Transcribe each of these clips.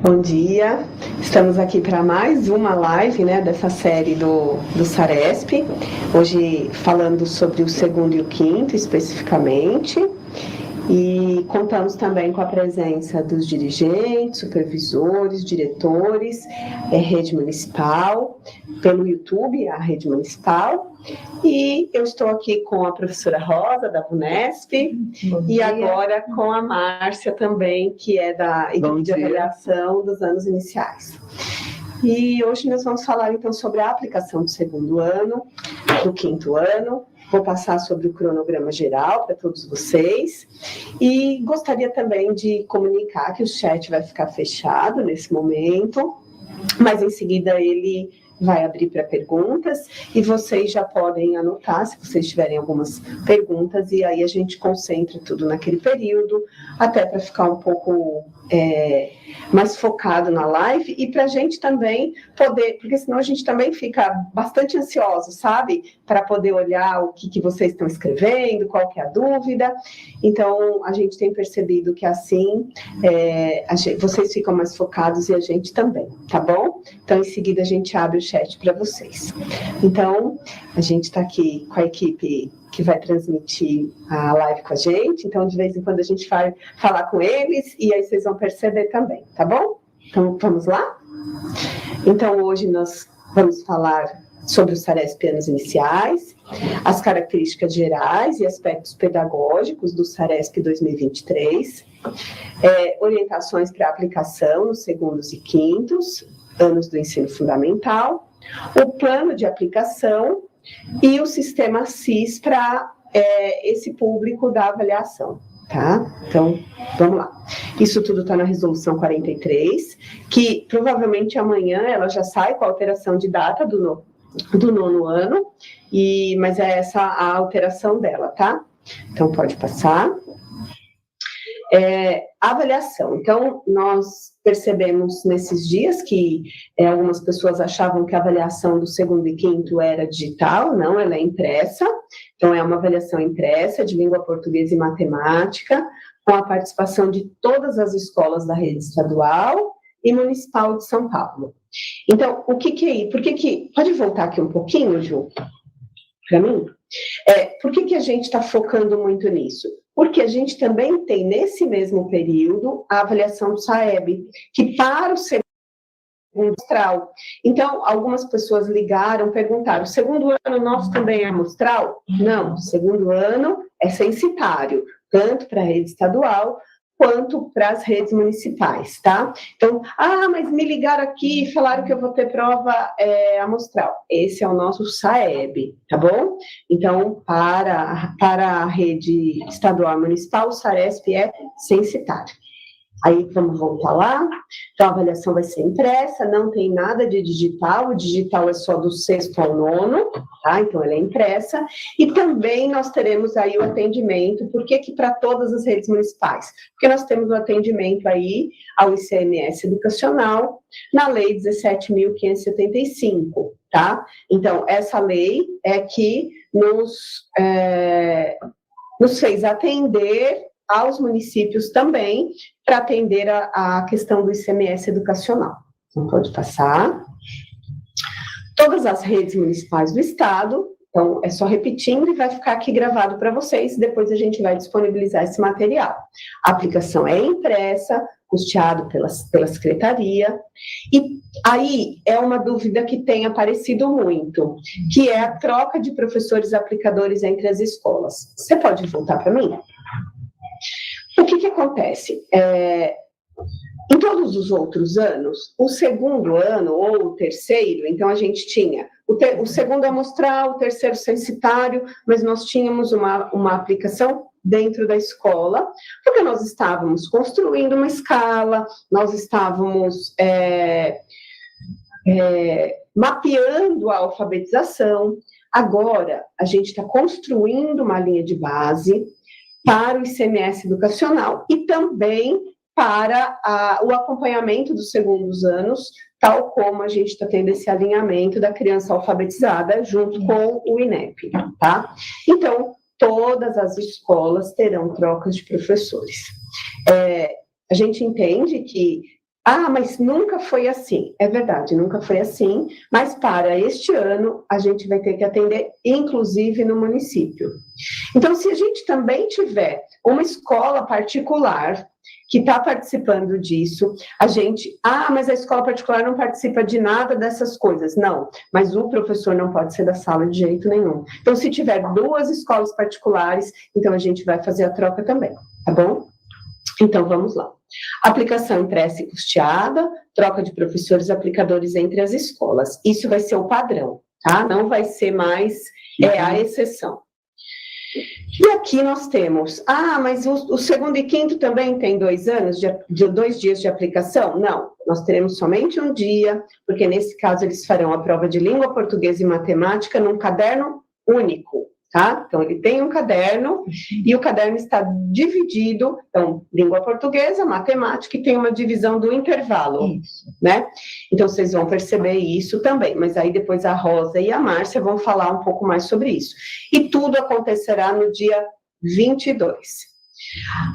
Bom dia, estamos aqui para mais uma live, né, dessa série do Saresp, hoje falando sobre o segundo e o quinto especificamente, e contamos também com a presença dos dirigentes, supervisores, diretores, rede municipal, pelo YouTube, a rede municipal, e eu estou aqui com a professora Rosa, da Vunesp, e agora com a Márcia também, que é da equipe de avaliação dos anos iniciais. E hoje nós vamos falar então sobre a aplicação do segundo ano, do quinto ano. Vou passar sobre o cronograma geral para todos vocês e gostaria também de comunicar que o chat vai ficar fechado nesse momento, mas em seguida ele vai abrir para perguntas e vocês já podem anotar se vocês tiverem algumas perguntas e aí a gente concentra tudo naquele período, até para ficar um pouco mais focado na live e para a gente também poder, porque senão a gente também fica bastante ansioso, sabe? Para poder olhar o que vocês estão escrevendo, qual que é a dúvida. Então, a gente tem percebido que assim vocês ficam mais focados e a gente também, tá bom? Então, em seguida a gente abre o chat para vocês. Então, a gente está aqui com a equipe que vai transmitir a live com a gente, então de vez em quando a gente vai falar com eles e aí vocês vão perceber também, tá bom? Então vamos lá? Então hoje nós vamos falar sobre os Saresp anos iniciais, as características gerais e aspectos pedagógicos do Saresp 2023, orientações para aplicação nos segundos e quintos anos do ensino fundamental, o plano de aplicação e o sistema SIS para esse público da avaliação, tá? Então, vamos lá. Isso tudo está na resolução 43, que provavelmente amanhã ela já sai com a alteração de data do nono ano, mas é essa a alteração dela, tá? Então, pode passar. Avaliação. Então, nós percebemos nesses dias que algumas pessoas achavam que a avaliação do segundo e quinto era digital, não, ela é impressa. Então, é uma avaliação impressa de língua portuguesa e matemática, com a participação de todas as escolas da rede estadual e municipal de São Paulo. Então, o que é isso? Pode voltar aqui um pouquinho, Ju, para mim? Por que a gente está focando muito nisso? Porque a gente também tem, nesse mesmo período, a avaliação do SAEB, que para o segundo amostral. Então, algumas pessoas ligaram, perguntaram, o segundo ano nosso também é amostral? Não, o segundo ano é censitário, tanto para a rede estadual, quanto para as redes municipais, tá? Então, mas me ligaram aqui e falaram que eu vou ter prova amostral. Esse é o nosso SAEB, tá bom? Então, para a rede estadual e municipal, o Saresp é censitário. Aí, vamos voltar lá. Então, a avaliação vai ser impressa, não tem nada de digital, o digital é só do 6º ao 9º, tá? Então, ela é impressa. E também nós teremos aí o atendimento, por que para todas as redes municipais? Porque nós temos o atendimento aí ao ICMS educacional, na Lei 17.575, tá? Então, essa lei é que nos fez atender aos municípios também, para atender a questão do ICMS educacional. Então, pode passar. Todas as redes municipais do estado, então, é só repetindo e vai ficar aqui gravado para vocês, depois a gente vai disponibilizar esse material. A aplicação é impressa, custeado pela secretaria, e aí é uma dúvida que tem aparecido muito, que é a troca de professores aplicadores entre as escolas. Você pode voltar para mim? O que acontece? Em todos os outros anos, o segundo ano ou o terceiro, então a gente tinha o segundo amostral, o terceiro censitário, mas nós tínhamos uma aplicação dentro da escola, porque nós estávamos construindo uma escala, nós estávamos mapeando a alfabetização. Agora, a gente está construindo uma linha de base para o ICMS educacional e também para o acompanhamento dos segundos anos, tal como a gente está tendo esse alinhamento da criança alfabetizada junto com o INEP, tá? Então, todas as escolas terão trocas de professores. A gente entende que, mas nunca foi assim. É verdade, nunca foi assim, mas para este ano a gente vai ter que atender, inclusive no município. Então, se a gente também tiver uma escola particular que está participando disso, a gente, mas a escola particular não participa de nada dessas coisas. Não, mas o professor não pode ser da sala de jeito nenhum. Então, se tiver 2 escolas particulares, então a gente vai fazer a troca também, tá bom? Então, vamos lá. Aplicação impressa e custeada, troca de professores aplicadores entre as escolas. Isso vai ser o padrão, tá? Não vai ser mais a exceção. E aqui nós temos, mas o segundo e quinto também tem 2 anos, de 2 dias de aplicação? Não, nós teremos somente um dia, porque nesse caso eles farão a prova de língua portuguesa e matemática num caderno único, tá? Então, ele tem um caderno, e o caderno está dividido, então, língua portuguesa, matemática, e tem uma divisão do intervalo, né? Então, vocês vão perceber isso também, mas aí depois a Rosa e a Márcia vão falar um pouco mais sobre isso. E tudo acontecerá no dia 22.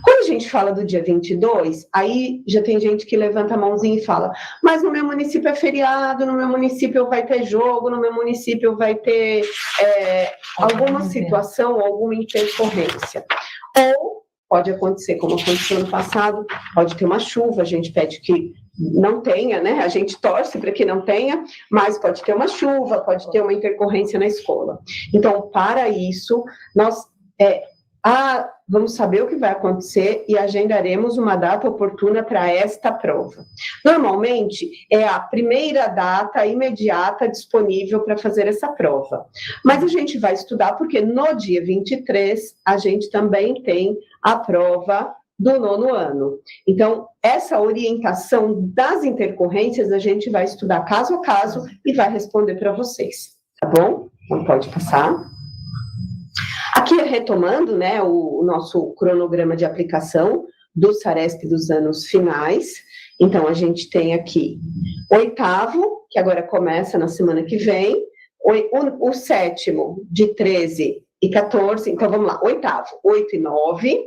Quando a gente fala do dia 22, aí já tem gente que levanta a mãozinha e fala, mas no meu município é feriado, no meu município vai ter jogo, no meu município vai ter alguma situação, alguma intercorrência. Ou pode acontecer, como aconteceu no passado, pode ter uma chuva, a gente pede que não tenha, né? A gente torce para que não tenha, mas pode ter uma chuva, pode ter uma intercorrência na escola. Então, para isso, nós vamos saber o que vai acontecer e agendaremos uma data oportuna para esta prova. Normalmente, é a primeira data imediata disponível para fazer essa prova. Mas a gente vai estudar porque no dia 23, a gente também tem a prova do 9º ano. Então, essa orientação das intercorrências, a gente vai estudar caso a caso e vai responder para vocês, tá bom? Então, pode passar. Aqui, retomando, né, o nosso cronograma de aplicação do SARESP dos anos finais. Então, a gente tem aqui o 8º, que agora começa na semana que vem, o 7º de 13 e 14, então vamos lá, 8º, 8 e 9,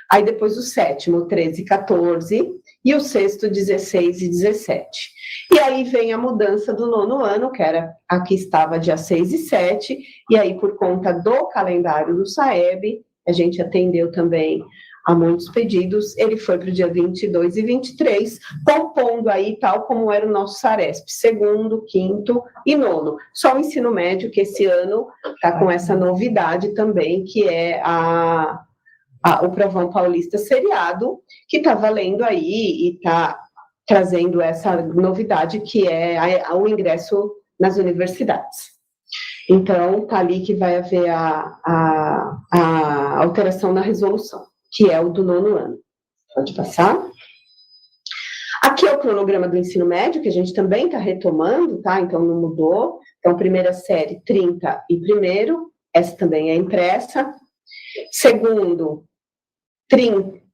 aí depois o 7º, 13 e 14, e o 6º, 16 e 17. E aí vem a mudança do 9º ano, que era, aqui estava dia 6 e 7, e aí por conta do calendário do SAEB, a gente atendeu também a muitos pedidos, ele foi para o dia 22 e 23, compondo aí tal como era o nosso SARESP, 2º, 5º e 9º. Só o ensino médio que esse ano está com essa novidade também, que é o Provão Paulista seriado, que está valendo aí e está trazendo essa novidade que é o ingresso nas universidades. Então, está ali que vai haver a alteração na resolução, que é o do 9º ano. Pode passar. Aqui é o cronograma do ensino médio, que a gente também está retomando, tá? Então, não mudou. Então, primeira série, 30 e 1º, essa também é impressa. 2º,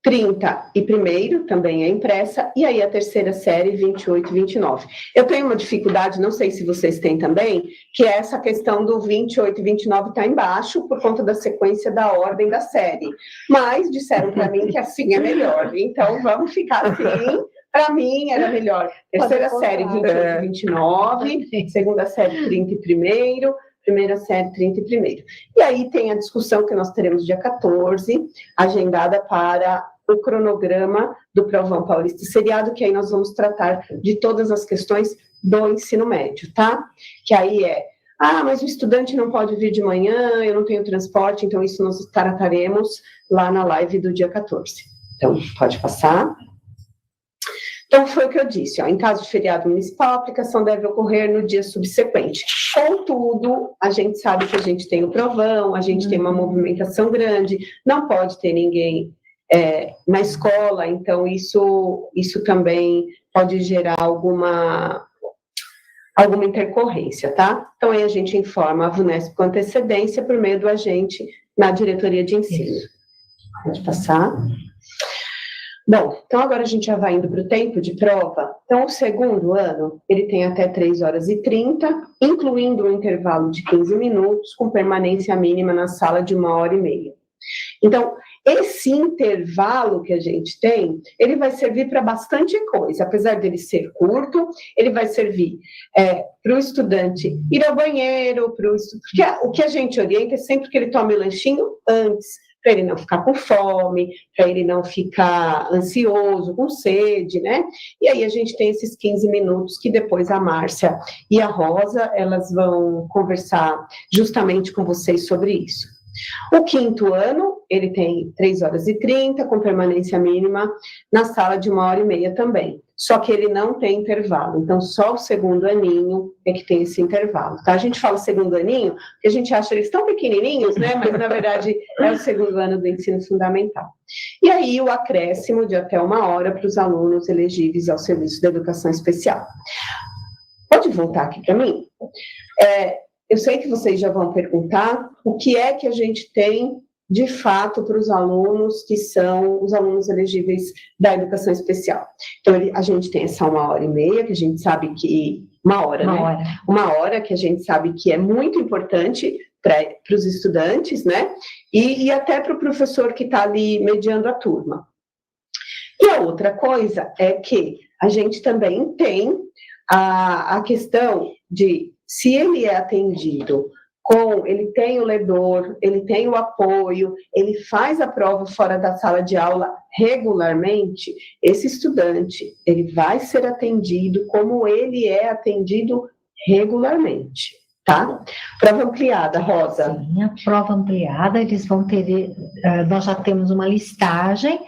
30 e 1º, também é impressa, e aí a terceira série, 28 e 29. Eu tenho uma dificuldade, não sei se vocês têm também, que é essa questão do 28 e 29 está embaixo, por conta da sequência da ordem da série. Mas disseram para mim que assim é melhor, então vamos ficar assim. Para mim era melhor. Terceira série, 28 e 29, segunda série, 30 e 1º, primeira série, 30 e 1º. E aí tem a discussão que nós teremos dia 14, agendada para o cronograma do Provão Paulista seriado, que aí nós vamos tratar de todas as questões do ensino médio, tá? Que aí mas o estudante não pode vir de manhã, eu não tenho transporte, então isso nós trataremos lá na live do dia 14. Então, pode passar. Então, foi o que eu disse, ó, em caso de feriado municipal, a aplicação deve ocorrer no dia subsequente. Contudo, a gente sabe que a gente tem o provão, a gente tem uma movimentação grande, não pode ter ninguém na escola, então isso também pode gerar alguma intercorrência, tá? Então, aí a gente informa a VUNESP com antecedência por meio do agente na diretoria de ensino. Pode passar. Bom, então agora a gente já vai indo para o tempo de prova. Então, o segundo ano, ele tem até 3h30, incluindo um intervalo de 15 minutos, com permanência mínima na sala de 1h30. Então, esse intervalo que a gente tem, ele vai servir para bastante coisa. Apesar dele ser curto, ele vai servir para o estudante ir ao banheiro, porque o que a gente orienta é sempre que ele tome o lanchinho antes, para ele não ficar com fome, para ele não ficar ansioso, com sede, né? E aí a gente tem esses 15 minutos que depois a Márcia e a Rosa, elas vão conversar justamente com vocês sobre isso. O quinto ano, ele tem 3h30, com permanência mínima na sala de 1h30 também. Só que ele não tem intervalo. Então, só o segundo aninho é que tem esse intervalo, tá? A gente fala segundo aninho, porque a gente acha eles tão pequenininhos, né? Mas, na verdade, é o segundo ano do ensino fundamental. E aí, o acréscimo de até 1h para os alunos elegíveis ao serviço da educação especial. Pode voltar aqui para mim? Eu sei que vocês já vão perguntar o que é que a gente tem de fato para os alunos que são os alunos elegíveis da educação especial. Então, a gente tem essa 1h30, que a gente sabe que... Uma hora que a gente sabe que é muito importante para os estudantes, né? E até para o professor que está ali mediando a turma. E a outra coisa é que a gente também tem a questão de se ele é atendido ele tem o ledor, ele tem o apoio, ele faz a prova fora da sala de aula regularmente, esse estudante, ele vai ser atendido como ele é atendido regularmente, tá? Prova ampliada, Rosa. Sim, a prova ampliada, eles vão ter, nós já temos uma listagem,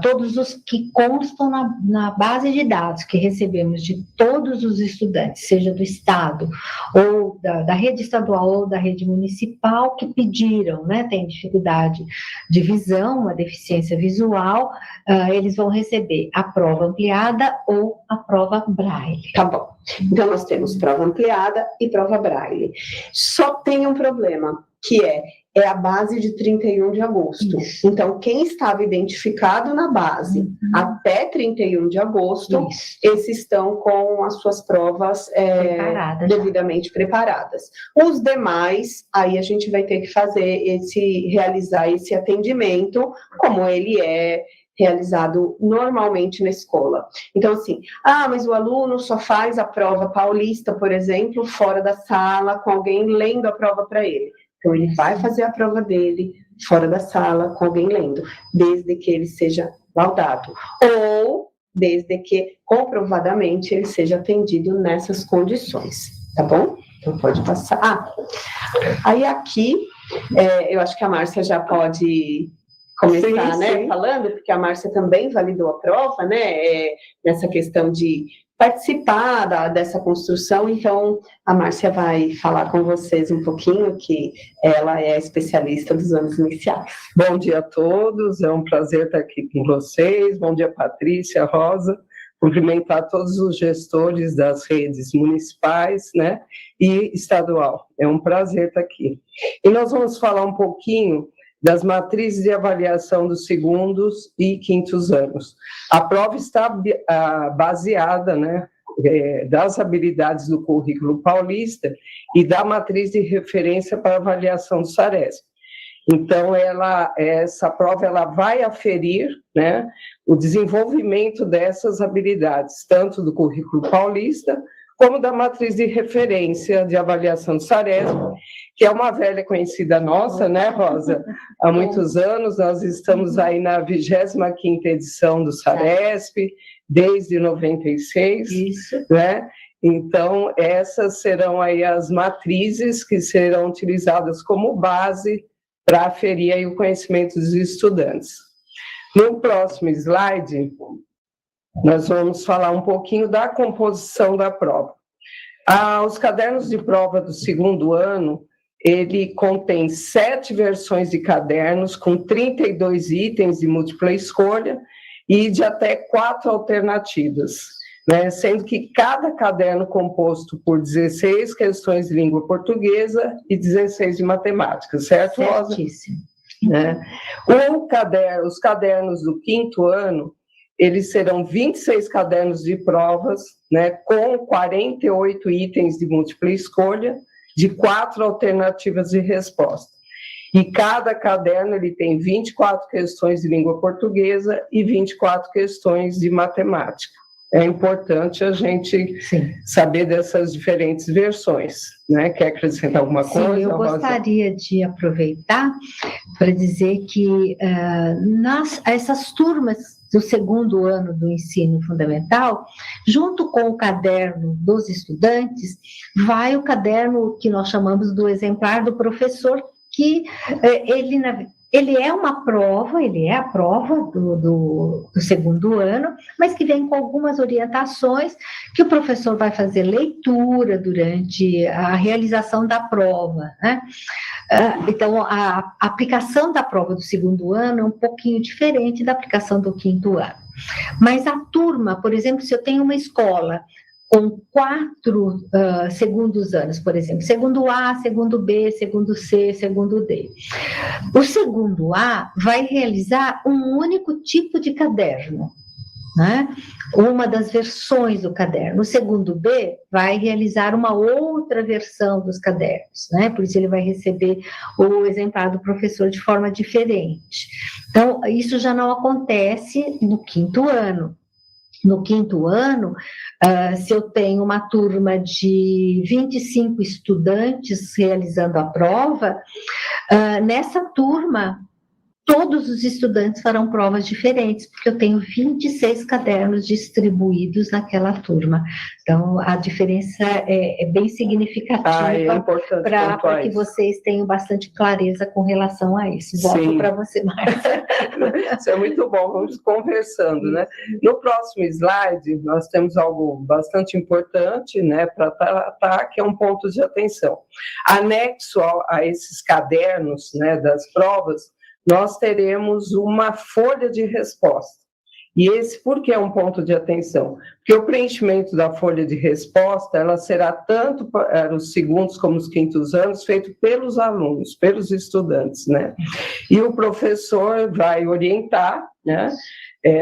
todos os que constam na base de dados que recebemos de todos os estudantes, seja do Estado, ou da rede estadual ou da rede municipal, que pediram, né, tem dificuldade de visão, uma deficiência visual, eles vão receber a prova ampliada ou a prova Braille. Tá bom. Então, nós temos prova ampliada e prova Braille. Só tem um problema, que é a base de 31 de agosto. Isso. Então, quem estava identificado na base até 31 de agosto, esses estão com as suas provas devidamente preparadas. Os demais, aí a gente vai ter que realizar esse atendimento, como ele é realizado normalmente na escola. Então, assim, mas o aluno só faz a prova paulista, por exemplo, fora da sala, com alguém lendo a prova para ele. Então, ele vai fazer a prova dele fora da sala, com alguém lendo, desde que ele seja laudado. Ou desde que, comprovadamente, ele seja atendido nessas condições. Tá bom? Então, pode passar. Aí, aqui, eu acho que a Márcia já pode começar, sim, né, falando, porque a Márcia também validou a prova, né, nessa questão de participar dessa construção, então a Márcia vai falar com vocês um pouquinho, que ela é especialista dos anos iniciais. Bom dia a todos, é um prazer estar aqui com vocês, bom dia Patrícia, Rosa, cumprimentar todos os gestores das redes municipais, né, e estadual, é um prazer estar aqui. E nós vamos falar um pouquinho das matrizes de avaliação dos segundos e quintos anos. A prova está baseada, né, das habilidades do currículo paulista e da matriz de referência para avaliação do SARESP. Então, essa prova ela vai aferir, né, o desenvolvimento dessas habilidades, tanto do currículo paulista, como da matriz de referência de avaliação do SARESP, que é uma velha conhecida nossa, né, Rosa? Há muitos anos, nós estamos aí na 25ª edição do SARESP, desde 96, isso, né? Então, essas serão aí as matrizes que serão utilizadas como base para aferir aí o conhecimento dos estudantes. No próximo slide, nós vamos falar um pouquinho da composição da prova. Os cadernos de prova do segundo ano, ele contém 7 versões de cadernos com 32 itens de múltipla escolha e de até 4 alternativas, né? Sendo que cada caderno composto por 16 questões de língua portuguesa e 16 de matemática, certo, Rosa? Certíssimo. Né? Os cadernos do quinto ano, eles serão 26 cadernos de provas, né, com 48 itens de múltipla escolha, de 4 alternativas de resposta. E cada caderno ele tem 24 questões de língua portuguesa e 24 questões de matemática. É importante a gente saber dessas diferentes versões, né? Quer acrescentar alguma coisa? Sim, eu gostaria de aproveitar para dizer que essas turmas do segundo ano do ensino fundamental, junto com o caderno dos estudantes, vai o caderno que nós chamamos do exemplar do professor, que ele é uma prova, ele é a prova do segundo ano, mas que vem com algumas orientações que o professor vai fazer leitura durante a realização da prova, né? Então, a aplicação da prova do segundo ano é um pouquinho diferente da aplicação do quinto ano. Mas a turma, por exemplo, se eu tenho uma escola com 4 segundos anos, por exemplo, segundo A, segundo B, segundo C, segundo D. O segundo A vai realizar um único tipo de caderno, né? Uma das versões do caderno. O segundo B vai realizar uma outra versão dos cadernos, né? Por isso ele vai receber o exemplar do professor de forma diferente. Então, isso já não acontece no quinto ano. No quinto ano, se eu tenho uma turma de 25 estudantes realizando a prova, nessa turma, todos os estudantes farão provas diferentes, porque eu tenho 26 cadernos distribuídos naquela turma. Então, a diferença é bem significativa para que vocês tenham bastante clareza com relação a isso. Volto para você, Márcia. Isso é muito bom, vamos conversando, né? No próximo slide, nós temos algo bastante importante, né, para tratar, que é um ponto de atenção. Anexo a esses cadernos, né, das provas, nós teremos uma folha de resposta. E esse, por que é um ponto de atenção? Porque o preenchimento da folha de resposta, ela será tanto para os segundos como os quintos anos, feito pelos alunos, pelos estudantes, né? E o professor vai orientar, né?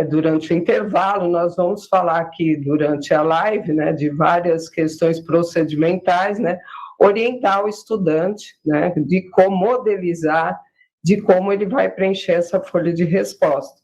Durante o intervalo, nós vamos falar aqui durante a live, né, de várias questões procedimentais, né? Orientar o estudante, né, de como modelizar, de como ele vai preencher essa folha de resposta.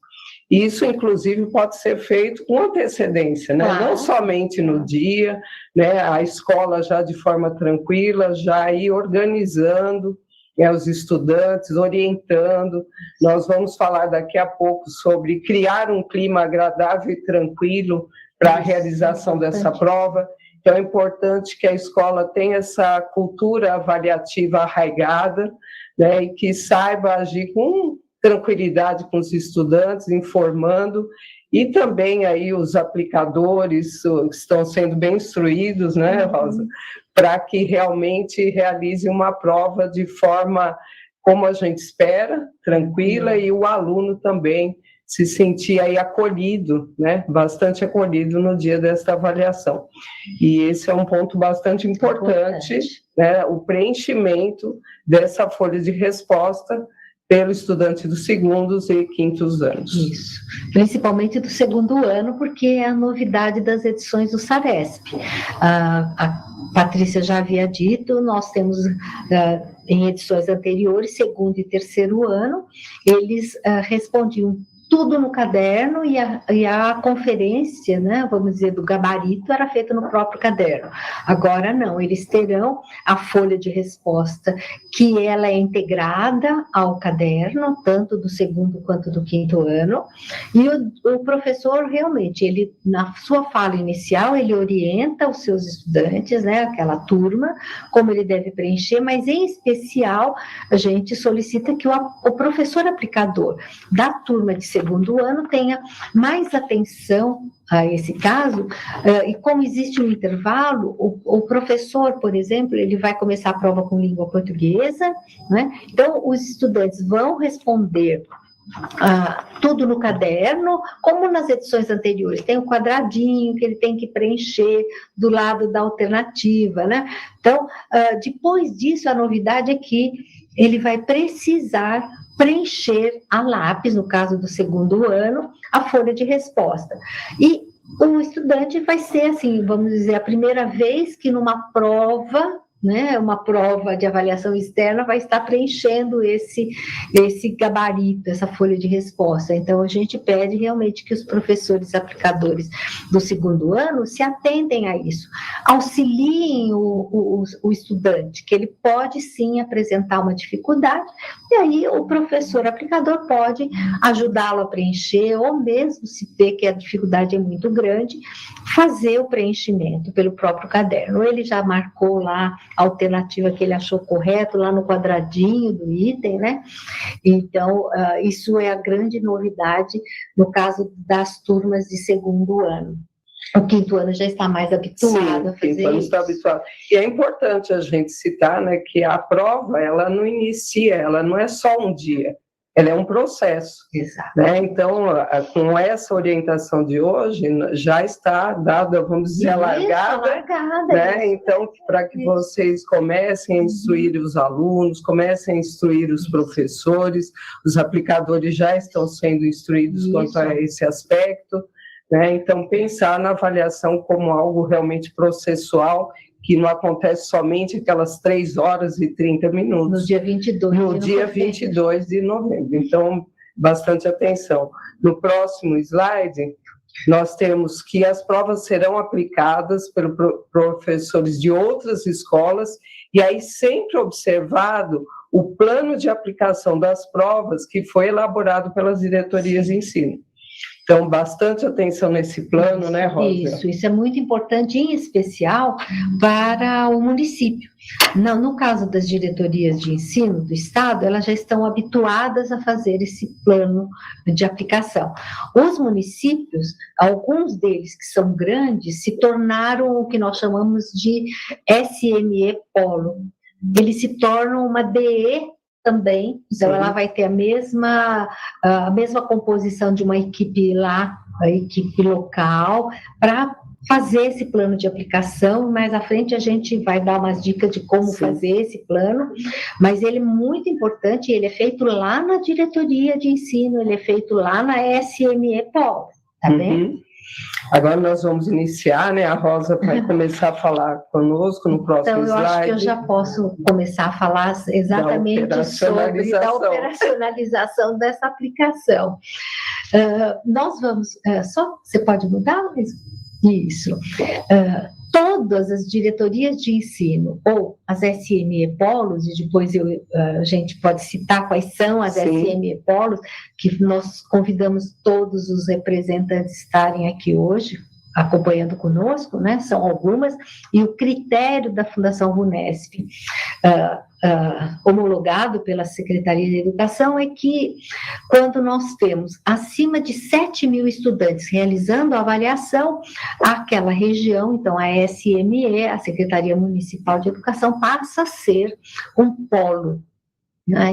Isso, inclusive, pode ser feito com antecedência, né? Não somente no dia, né? A escola já de forma tranquila, já ir organizando, né, os estudantes, orientando. Nós vamos falar daqui a pouco sobre criar um clima agradável e tranquilo para a realização dessa prova. Então, é importante que a escola tenha essa cultura avaliativa arraigada, né, e que saiba agir com tranquilidade com os estudantes, informando, e também aí os aplicadores estão sendo bem instruídos, né, Rosa, para que realmente realize uma prova de forma como a gente espera, tranquila, e o aluno também se sentir aí acolhido, né, bastante acolhido no dia desta avaliação. E esse é um ponto bastante importante, né, o preenchimento dessa folha de resposta pelo estudante dos segundos e quintos anos. Isso, principalmente do segundo ano, porque é a novidade das edições do SARESP. A Patrícia já havia dito, nós temos em edições anteriores, segundo e terceiro ano, eles respondiam tudo no caderno e a conferência, né, vamos dizer, do gabarito era feita no próprio caderno. Agora não, eles terão a folha de resposta, que ela é integrada ao caderno, tanto do segundo quanto do quinto ano, e o professor realmente, ele, na sua fala inicial, ele orienta os seus estudantes, né, aquela turma, como ele deve preencher, mas em especial a gente solicita que o professor aplicador da turma de segundo ano tenha mais atenção a esse caso, e como existe um intervalo, o professor, por exemplo, ele vai começar a prova com língua portuguesa, né? Então, os estudantes vão responder tudo no caderno, como nas edições anteriores, tem um quadradinho que ele tem que preencher do lado da alternativa, né? Então, depois disso, a novidade é que ele vai precisar preencher a lápis, no caso do segundo ano, a folha de resposta. E o estudante vai ser, assim, vamos dizer, a primeira vez que numa prova, né, uma prova de avaliação externa, vai estar preenchendo esse gabarito, essa folha de resposta. Então, a gente pede realmente que os professores aplicadores do segundo ano se atentem a isso, auxiliem o estudante, que ele pode sim apresentar uma dificuldade, e aí o professor aplicador pode ajudá-lo a preencher, ou mesmo se vê que a dificuldade é muito grande, fazer o preenchimento pelo próprio caderno. Ele já marcou lá a alternativa que ele achou correto, lá no quadradinho do item, né? Então, isso é a grande novidade no caso das turmas de segundo ano. O quinto ano já está mais habituado a fazer quinto ano está habituado. E é importante a gente citar, né, que a prova, ela não inicia, ela não é só um dia, ela é um processo. Exato. Né? Então, com essa orientação de hoje, já está dada, vamos dizer, a largada, né? Então, para que vocês comecem a instruir os alunos, comecem a instruir os professores, os aplicadores já estão sendo instruídos quanto a esse aspecto, né? Então, pensar na avaliação como algo realmente processual, que não acontece somente aquelas 3 horas e 30 minutos. No dia 22. No dia 22 de novembro. Então, bastante atenção. No próximo slide, nós temos que as provas serão aplicadas por professores de outras escolas, e aí sempre observado o plano de aplicação das provas que foi elaborado pelas diretorias de ensino. Então, bastante atenção nesse plano, né, Rosa? Isso é muito importante, em especial para o município. No caso das diretorias de ensino do Estado, elas já estão habituadas a fazer esse plano de aplicação. Os municípios, alguns deles que são grandes, se tornaram o que nós chamamos de SME Polo. Eles se tornam uma DE também, então sim, ela vai ter a mesma composição de uma equipe lá, a equipe local, para fazer esse plano de aplicação. Mais à frente a gente vai dar umas dicas de como sim, fazer esse plano, mas ele é muito importante, ele é feito lá na diretoria de ensino, ele é feito lá na SME Polo, tá bem? Agora nós vamos iniciar, né? A Rosa vai começar a falar conosco no próximo slide. Então, eu acho que eu já posso começar a falar exatamente sobre a operacionalização dessa aplicação. Nós vamos... você pode mudar? Isso. Todas as diretorias de ensino, ou as SME Polos, e depois a gente pode citar quais são as sim, SME Polos, que nós convidamos todos os representantes a estarem aqui hoje, acompanhando conosco, né? São algumas, e o critério da Fundação VUNESP, homologado pela Secretaria de Educação, é que quando nós temos acima de 7.000 estudantes realizando a avaliação, aquela região, então a SME, a Secretaria Municipal de Educação, passa a ser um polo.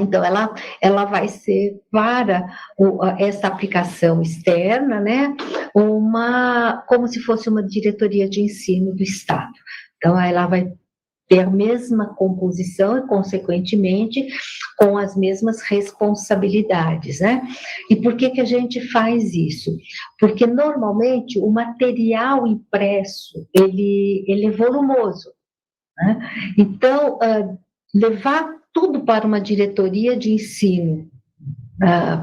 Então, ela vai ser, para essa aplicação externa, né, como se fosse uma diretoria de ensino do Estado. Então, ela vai ter a mesma composição e, consequentemente, com as mesmas responsabilidades, né? E por que a gente faz isso? Porque, normalmente, o material impresso, ele é volumoso, né? Então, levar tudo para uma diretoria de ensino,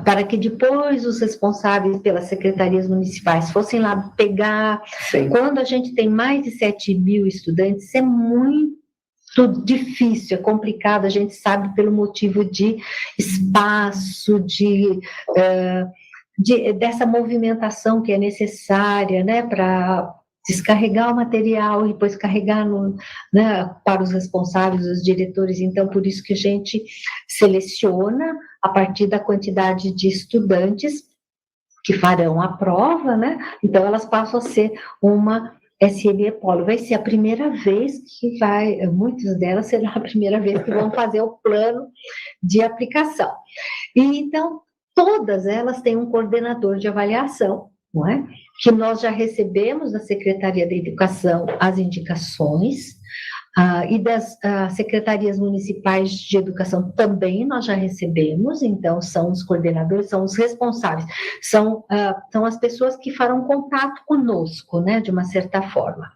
para que depois os responsáveis pelas secretarias municipais fossem lá pegar. Sim. Quando a gente tem mais de 7.000 estudantes, é muito difícil, é complicado, a gente sabe, pelo motivo de espaço, dessa movimentação que é necessária, né, para descarregar o material e depois carregar para os responsáveis, os diretores. Então, por isso que a gente seleciona a partir da quantidade de estudantes que farão a prova, né? Então, elas passam a ser uma SME Polo. Vai ser a primeira vez que muitas delas será a primeira vez que vão fazer o plano de aplicação. E, então, todas elas têm um coordenador de avaliação, não é? Que nós já recebemos da Secretaria da Educação as indicações, e das secretarias municipais de educação também nós já recebemos, então são os coordenadores, são os responsáveis, são as pessoas que farão contato conosco, né, de uma certa forma.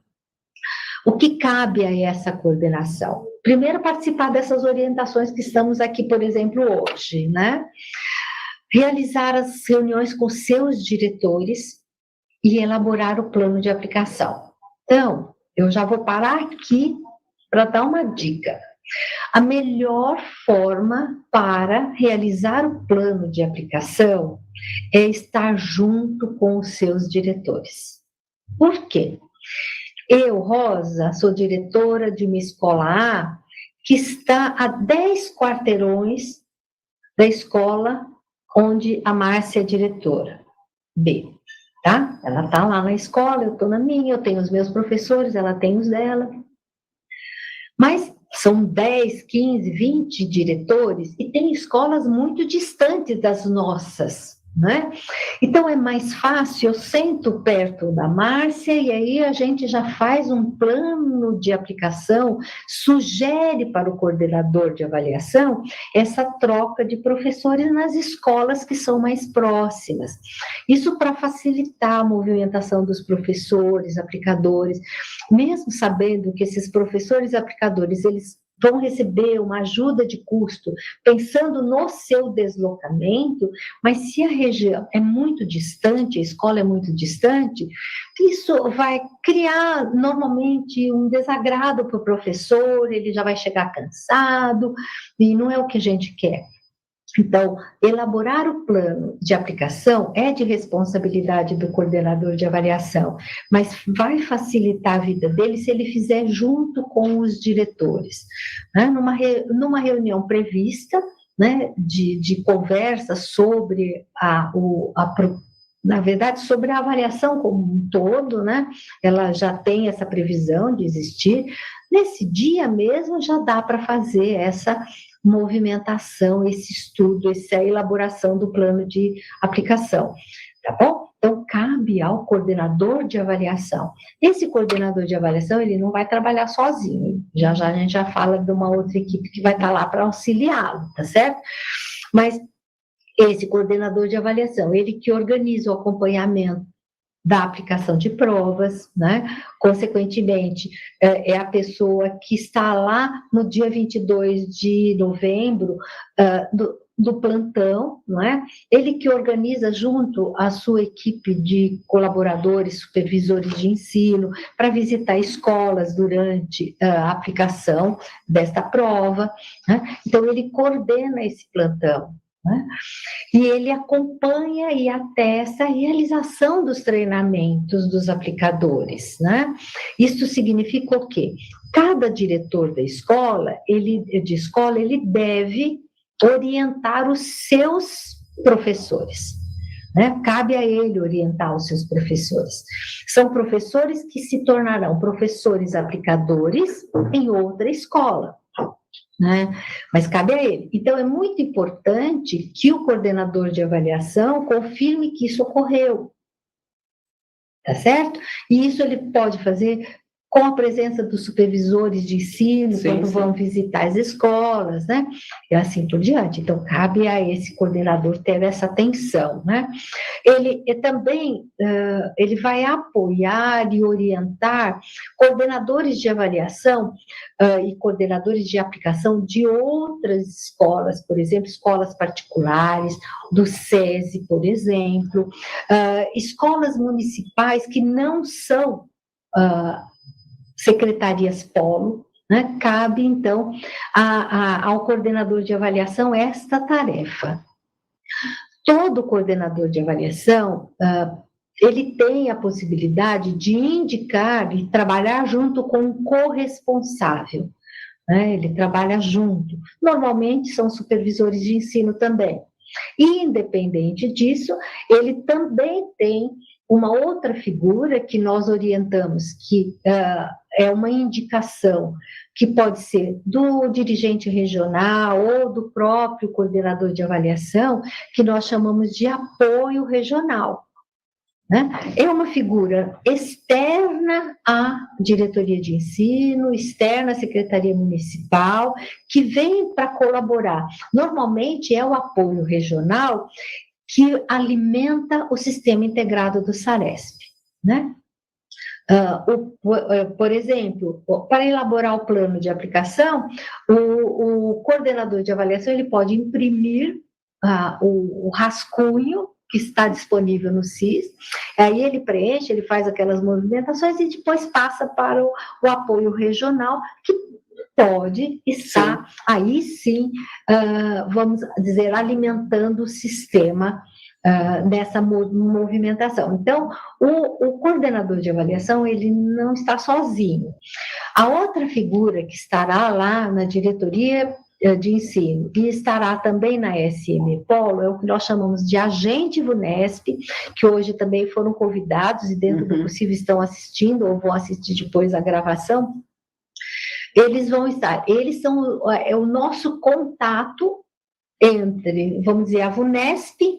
O que cabe a essa coordenação? Primeiro, participar dessas orientações que estamos aqui, por exemplo, hoje, né? Realizar as reuniões com seus diretores e elaborar o plano de aplicação. Então, eu já vou parar aqui para dar uma dica. A melhor forma para realizar o plano de aplicação é estar junto com os seus diretores. Por quê? Eu, Rosa, sou diretora de uma escola A que está a 10 quarteirões da escola onde a Márcia é diretora. B, tá? Ela está lá na escola, eu estou na minha, eu tenho os meus professores, ela tem os dela. Mas são 10, 15, 20 diretores e tem escolas muito distantes das nossas, né? Então é mais fácil, eu sento perto da Márcia e aí a gente já faz um plano de aplicação, sugere para o coordenador de avaliação essa troca de professores nas escolas que são mais próximas. Isso para facilitar a movimentação dos professores, aplicadores, mesmo sabendo que esses professores aplicadores, eles vão receber uma ajuda de custo, pensando no seu deslocamento, mas se a região é muito distante, a escola é muito distante, isso vai criar, normalmente, um desagrado para o professor, ele já vai chegar cansado, e não é o que a gente quer. Então, elaborar o plano de aplicação é de responsabilidade do coordenador de avaliação, mas vai facilitar a vida dele se ele fizer junto com os diretores. Né? Numa reunião prevista, né, de conversa sobre na verdade, sobre a avaliação como um todo, né? Ela já tem essa previsão de existir. Nesse dia mesmo já dá para fazer essa movimentação, esse estudo, essa elaboração do plano de aplicação, tá bom? Então, cabe ao coordenador de avaliação. Esse coordenador de avaliação, ele não vai trabalhar sozinho, já a gente já fala de uma outra equipe que vai estar lá para auxiliá-lo, tá certo? Mas esse coordenador de avaliação, ele que organiza o acompanhamento da aplicação de provas, né? Consequentemente, é a pessoa que está lá no dia 22 de novembro do plantão, não é? Ele que organiza junto à sua equipe de colaboradores, supervisores de ensino, para visitar escolas durante a aplicação desta prova, né? Então, ele coordena esse plantão, né? E ele acompanha e atesta a realização dos treinamentos dos aplicadores, né? Isso significa o quê? Cada diretor da escola, ele deve orientar os seus professores, né? Cabe a ele orientar os seus professores. São professores que se tornarão professores aplicadores em outra escola, né? Mas cabe a ele. Então, é muito importante que o coordenador de avaliação confirme que isso ocorreu, tá certo? E isso ele pode fazer com a presença dos supervisores de ensino, quando vão visitar as escolas, né? E assim por diante. Então, cabe a esse coordenador ter essa atenção, né? Ele também, ele vai apoiar e orientar coordenadores de avaliação e coordenadores de aplicação de outras escolas, por exemplo, escolas particulares, do SESI, por exemplo, escolas municipais que não são secretarias polo, né? Cabe, então, ao coordenador de avaliação esta tarefa. Todo coordenador de avaliação, ele tem a possibilidade de indicar e trabalhar junto com um corresponsável, né? Ele trabalha junto. Normalmente, são supervisores de ensino também. E, independente disso, ele também tem uma outra figura que nós orientamos, que é uma indicação que pode ser do dirigente regional ou do próprio coordenador de avaliação, que nós chamamos de apoio regional. Né? É uma figura externa à diretoria de ensino, externa à secretaria municipal, que vem para colaborar. Normalmente é o apoio regional que alimenta o sistema integrado do SARESP, né? Por exemplo, para elaborar o plano de aplicação, o coordenador de avaliação ele pode imprimir o rascunho que está disponível no SIS, aí ele preenche, ele faz aquelas movimentações e depois passa para o apoio regional, que pode estar, aí sim, vamos dizer, alimentando o sistema dessa movimentação. Então, o coordenador de avaliação, ele não está sozinho. A outra figura que estará lá na diretoria de ensino e estará também na SM Polo é o que nós chamamos de agente VUNESP, que hoje também foram convidados e dentro do possível estão assistindo ou vão assistir depois a gravação. Eles vão estar, eles são o nosso contato entre, vamos dizer, a VUNESP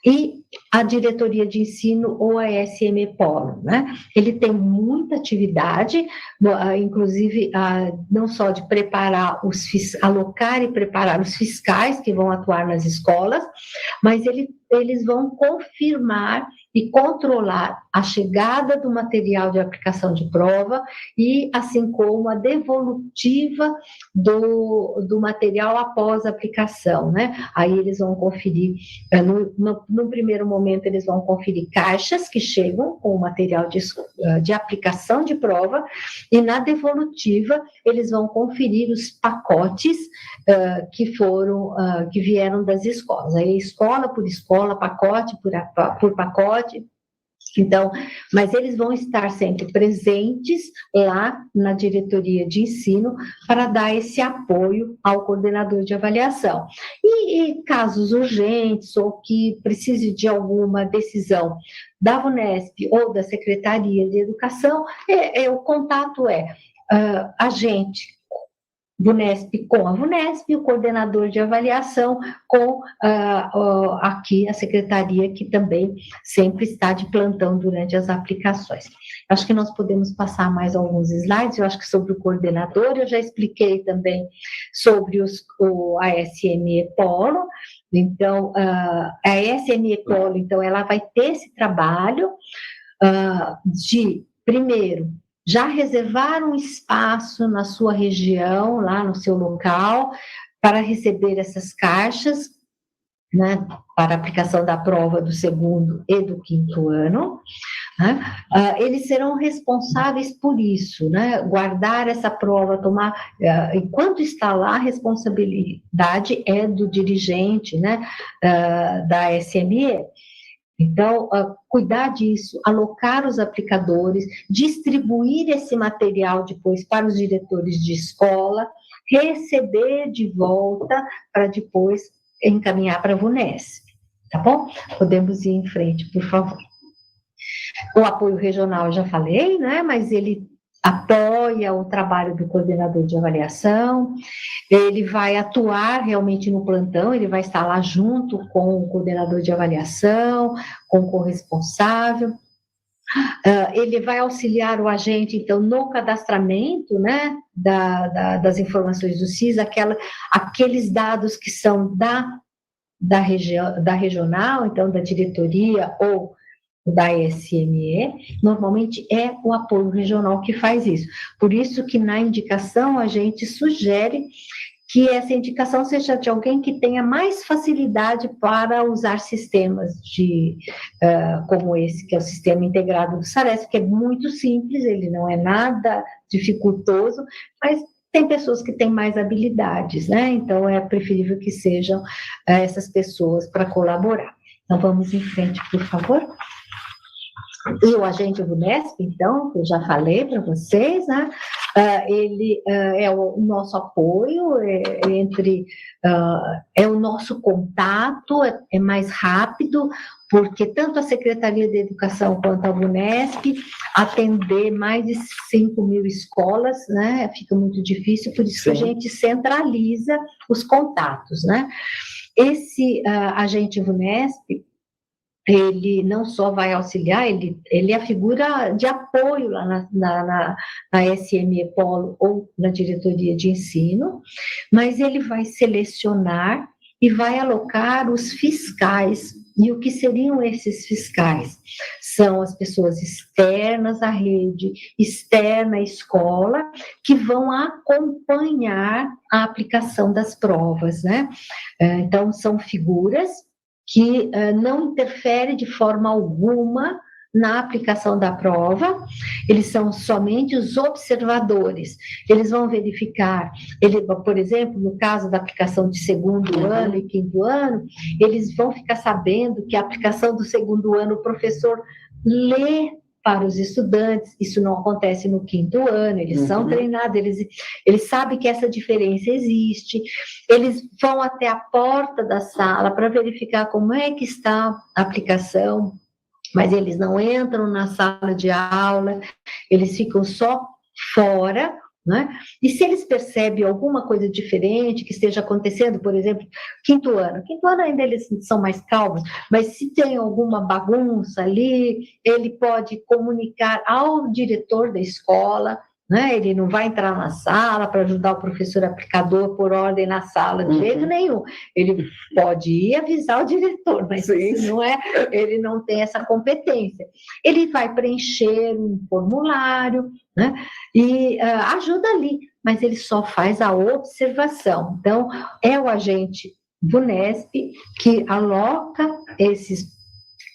e a diretoria de ensino ou a SM Polo, né? Ele tem muita atividade, inclusive não só de preparar alocar e preparar os fiscais que vão atuar nas escolas, mas eles vão confirmar e controlar a chegada do material de aplicação de prova e assim como a devolutiva do material após a aplicação, né? Aí eles vão conferir, no primeiro momento eles vão conferir caixas que chegam com o material de aplicação de prova e na devolutiva eles vão conferir os pacotes que vieram das escolas, aí escola por escola, pacote por pacote. Então, mas eles vão estar sempre presentes lá na diretoria de ensino para dar esse apoio ao coordenador de avaliação. E casos urgentes ou que precise de alguma decisão da VUNESP ou da Secretaria de Educação, o contato agente VUNESP com a VUNESP, o coordenador de avaliação com aqui a secretaria, que também sempre está de plantão durante as aplicações. Acho que nós podemos passar mais alguns slides, eu acho que sobre o coordenador, eu já expliquei também sobre a SME Polo. Então, a SME Polo, então, ela vai ter esse trabalho de, primeiro, já reservar um espaço na sua região, lá no seu local, para receber essas caixas, né, para aplicação da prova do segundo e do quinto ano. Né? Eles serão responsáveis por isso, né? Guardar essa prova, tomar, enquanto está lá, a responsabilidade é do dirigente, né, da SME. Então, cuidar disso, alocar os aplicadores, distribuir esse material depois para os diretores de escola, receber de volta para depois encaminhar para a VUNESP, tá bom? Podemos ir em frente, por favor. O apoio regional, eu já falei, né? Mas ele apoia o trabalho do coordenador de avaliação, ele vai atuar realmente no plantão, ele vai estar lá junto com o coordenador de avaliação, com o corresponsável, ele vai auxiliar o agente, então, no cadastramento, né, das informações do SIS, aqueles dados que são da regional, então, da diretoria ou da SME, normalmente é o apoio regional que faz isso. Por isso que na indicação a gente sugere que essa indicação seja de alguém que tenha mais facilidade para usar sistemas como esse, que é o sistema integrado do SARESP, que é muito simples, ele não é nada dificultoso, mas tem pessoas que têm mais habilidades, né? Então é preferível que sejam essas pessoas para colaborar. Então vamos em frente, por favor. E o agente VUNESP, então, que eu já falei para vocês, né? Ele é o nosso apoio, é o nosso contato, é mais rápido, porque tanto a Secretaria de Educação quanto a VUNESP atender mais de 5.000 escolas, né? Fica muito difícil, por isso que a gente centraliza os contatos, né? Esse agente VUNESP, ele não só vai auxiliar, ele é a figura de apoio lá na SME Polo ou na diretoria de ensino, mas ele vai selecionar e vai alocar os fiscais. E o que seriam esses fiscais? São as pessoas externas à rede, externa à escola, que vão acompanhar a aplicação das provas, né? Então, são figuras que não interfere de forma alguma na aplicação da prova, eles são somente os observadores. Eles vão verificar, por exemplo, no caso da aplicação de segundo ano e quinto ano, eles vão ficar sabendo que a aplicação do segundo ano, o professor lê para os estudantes, isso não acontece no quinto ano, eles são treinados, eles sabem que essa diferença existe, eles vão até a porta da sala para verificar como é que está a aplicação, mas eles não entram na sala de aula, eles ficam só fora, né? E se eles percebem alguma coisa diferente que esteja acontecendo, por exemplo, quinto ano ainda eles são mais calmos, mas se tem alguma bagunça ali, ele pode comunicar ao diretor da escola, né? Ele não vai entrar na sala para ajudar o professor aplicador por ordem na sala, de jeito nenhum. Ele pode ir avisar o diretor, mas ele não tem essa competência. Ele vai preencher um formulário, né? E ajuda ali, mas ele só faz a observação. Então, é o agente VUNESP que aloca esses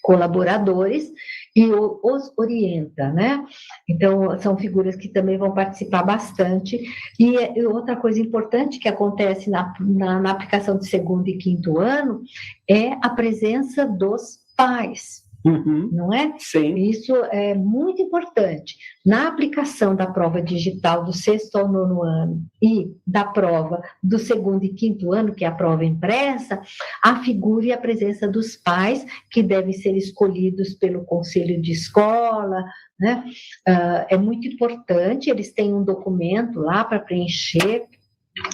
colaboradores e os orienta, né? Então, são figuras que também vão participar bastante. E outra coisa importante que acontece na aplicação de segundo e quinto ano é a presença dos pais. Não é? Sim. Isso é muito importante. Na aplicação da prova digital do sexto ao nono ano e da prova do segundo e quinto ano, que é a prova impressa, a figura e a presença dos pais, que devem ser escolhidos pelo conselho de escola, né? É muito importante, eles têm um documento lá para preencher.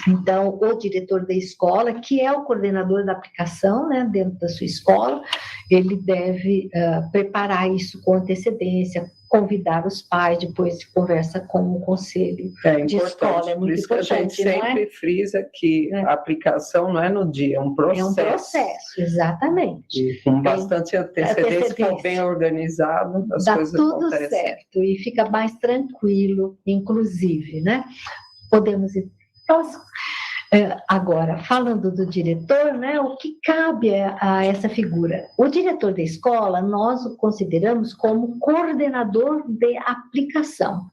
Então, o diretor da escola, que é o coordenador da aplicação, né, dentro da sua escola, ele deve preparar isso com antecedência, convidar os pais, depois conversa com o conselho de escola. É muito importante. Por isso que a gente sempre frisa que a aplicação não é no dia, é um processo. É um processo, exatamente. E com bastante antecedência, se for bem organizado, as coisas acontecem. Dá tudo certo e fica mais tranquilo, inclusive, né? Podemos ir. Agora, falando do diretor, né, o que cabe a essa figura? O diretor da escola, nós o consideramos como coordenador de aplicação.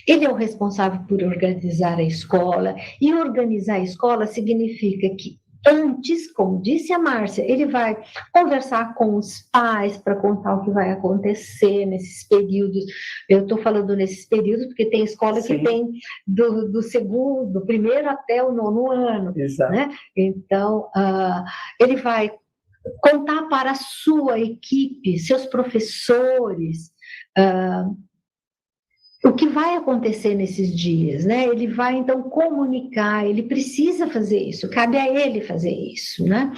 Ele é o responsável por organizar a escola, e organizar a escola significa que antes, como disse a Márcia, ele vai conversar com os pais para contar o que vai acontecer nesses períodos. Eu estou falando nesses períodos porque tem escola que tem do primeiro até o nono ano. Exato. Né? Então, ele vai contar para a sua equipe, seus professores, o que vai acontecer nesses dias, né? Ele vai, então, comunicar, ele precisa fazer isso, cabe a ele fazer isso, né?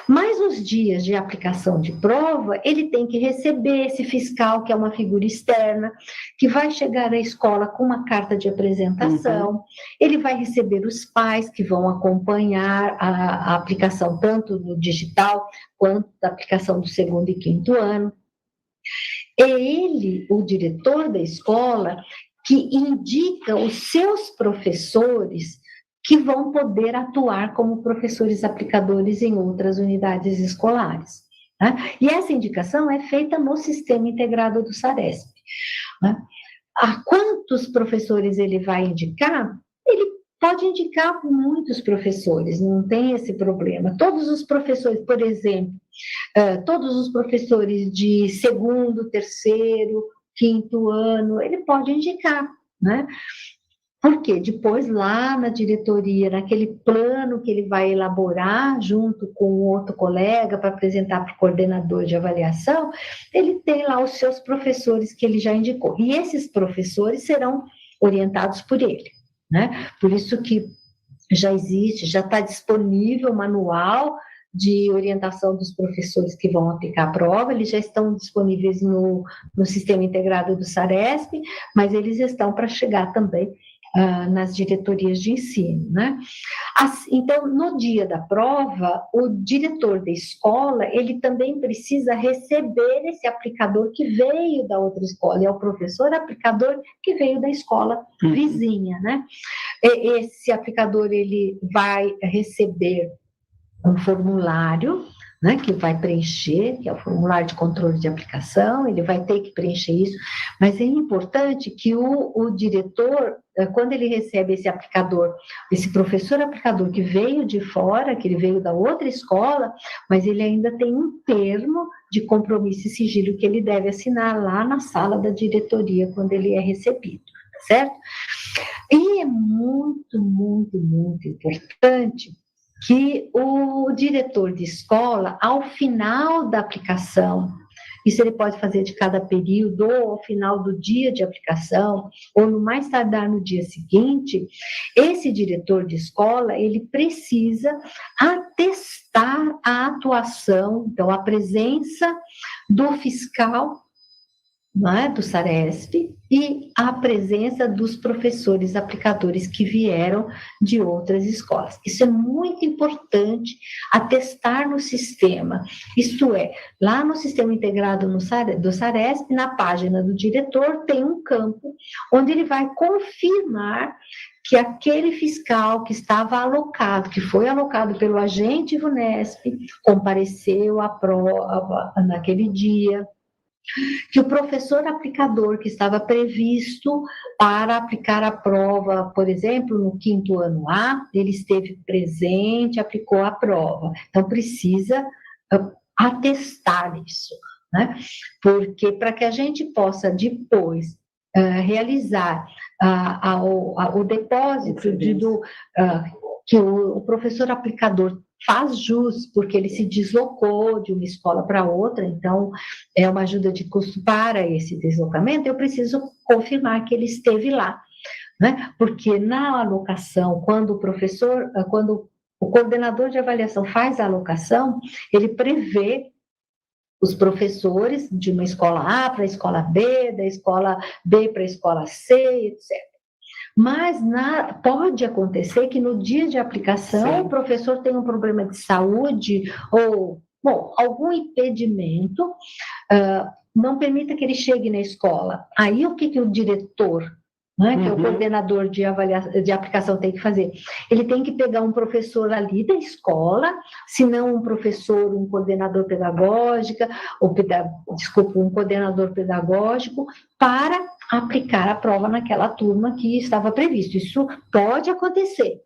Mas os dias de aplicação de prova, ele tem que receber esse fiscal, que é uma figura externa, que vai chegar à escola com uma carta de apresentação, ele vai receber os pais que vão acompanhar a aplicação, tanto no digital, quanto da aplicação do segundo e quinto ano. É ele, o diretor da escola, que indica os seus professores que vão poder atuar como professores aplicadores em outras unidades escolares. Né? E essa indicação é feita no sistema integrado do SARESP. Né? A quantos professores ele vai indicar? Ele pode indicar muitos professores, não tem esse problema. Todos os professores, por exemplo, Todos os professores de segundo, terceiro, quinto ano, ele pode indicar, né? Porque depois lá na diretoria, naquele plano que ele vai elaborar junto com outro colega para apresentar para o coordenador de avaliação, ele tem lá os seus professores que ele já indicou. E esses professores serão orientados por ele, né? Por isso que já existe, já está disponível o manual de orientação dos professores que vão aplicar a prova, eles já estão disponíveis no Sistema Integrado do SARESP, mas eles estão para chegar também nas diretorias de ensino, né? Então, no dia da prova, o diretor da escola, ele também precisa receber esse aplicador que veio da outra escola, é o professor aplicador que veio da escola vizinha, né? Esse aplicador, ele vai receber um formulário, né, que vai preencher, que é o formulário de controle de aplicação, ele vai ter que preencher isso, mas é importante que o diretor, quando ele recebe esse aplicador, esse professor aplicador que veio de fora, que ele veio da outra escola, mas ele ainda tem um termo de compromisso e sigilo que ele deve assinar lá na sala da diretoria, quando ele é recebido, certo? E é muito, muito, muito importante que o diretor de escola, ao final da aplicação, isso ele pode fazer de cada período, ou ao final do dia de aplicação, ou no mais tardar no dia seguinte, esse diretor de escola, ele precisa atestar a atuação, então a presença do fiscal, né, do SARESP, e a presença dos professores aplicadores que vieram de outras escolas. Isso é muito importante atestar no sistema, isto é, lá no Sistema Integrado do SARESP, na página do diretor, tem um campo onde ele vai confirmar que aquele fiscal que estava alocado, que foi alocado pelo agente VUNESP, compareceu à prova naquele dia, que o professor aplicador que estava previsto para aplicar a prova, por exemplo, no 5º ano A, ele esteve presente, aplicou a prova. Então, precisa atestar isso, né? Porque para que a gente possa depois realizar o depósito que o professor aplicador faz jus, porque ele se deslocou de uma escola para outra, então é uma ajuda de custo para esse deslocamento, eu preciso confirmar que ele esteve lá, né? Porque na alocação, quando o coordenador de avaliação faz a alocação, ele prevê os professores de uma escola A para a escola B, da escola B para a escola C, etc. Mas pode acontecer que no dia de aplicação, sim, o professor tem um problema de saúde ou, algum impedimento, não permita que ele chegue na escola. Aí o que o diretor, né, que é o coordenador de aplicação, tem que fazer? Ele tem que pegar um professor ali da escola, se não um coordenador pedagógico, um coordenador pedagógico, para aplicar a prova naquela turma que estava previsto. Isso pode acontecer.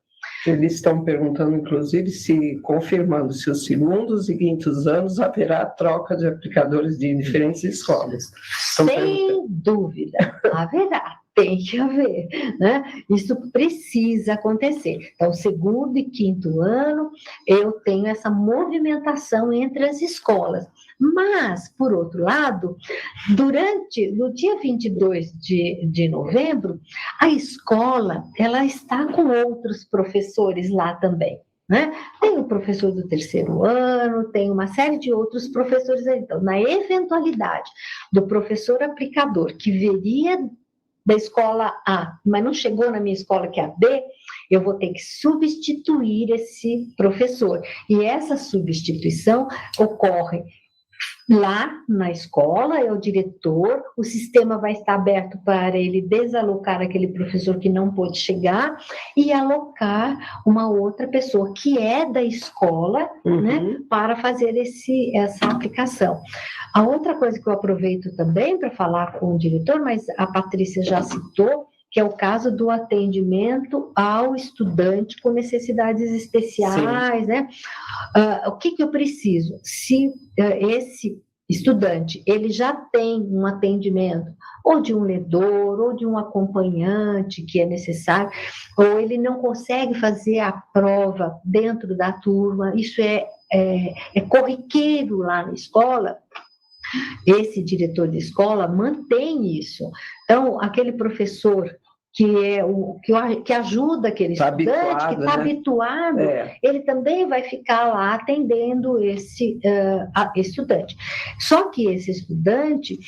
Eles estão perguntando, inclusive, confirmando se os 2º e 5º anos haverá troca de aplicadores de diferentes escolas. Sem dúvida, haverá. Tem que haver, né? Isso precisa acontecer. Então, 2º e 5º ano, eu tenho essa movimentação entre as escolas. Mas, por outro lado, no dia 22 de novembro, a escola, ela está com outros professores lá também, né? Tem o professor do 3º ano, tem uma série de outros professores. Então, na eventualidade do professor aplicador que viria da escola A, mas não chegou na minha escola, que é a B, eu vou ter que substituir esse professor. E essa substituição ocorre lá na escola, é o diretor, o sistema vai estar aberto para ele desalocar aquele professor que não pôde chegar e alocar uma outra pessoa que é da escola, né, para fazer essa aplicação. A outra coisa que eu aproveito também para falar com o diretor, mas a Patrícia já citou, que é o caso do atendimento ao estudante com necessidades especiais, né? O que eu preciso? Se esse estudante, ele já tem um atendimento, ou de um ledor, ou de um acompanhante que é necessário, ou ele não consegue fazer a prova dentro da turma, isso é corriqueiro lá na escola, esse diretor de escola mantém isso. Então, aquele professor que ajuda aquele estudante, que está habituado, ele também vai ficar lá atendendo esse estudante. Só que esse estudante,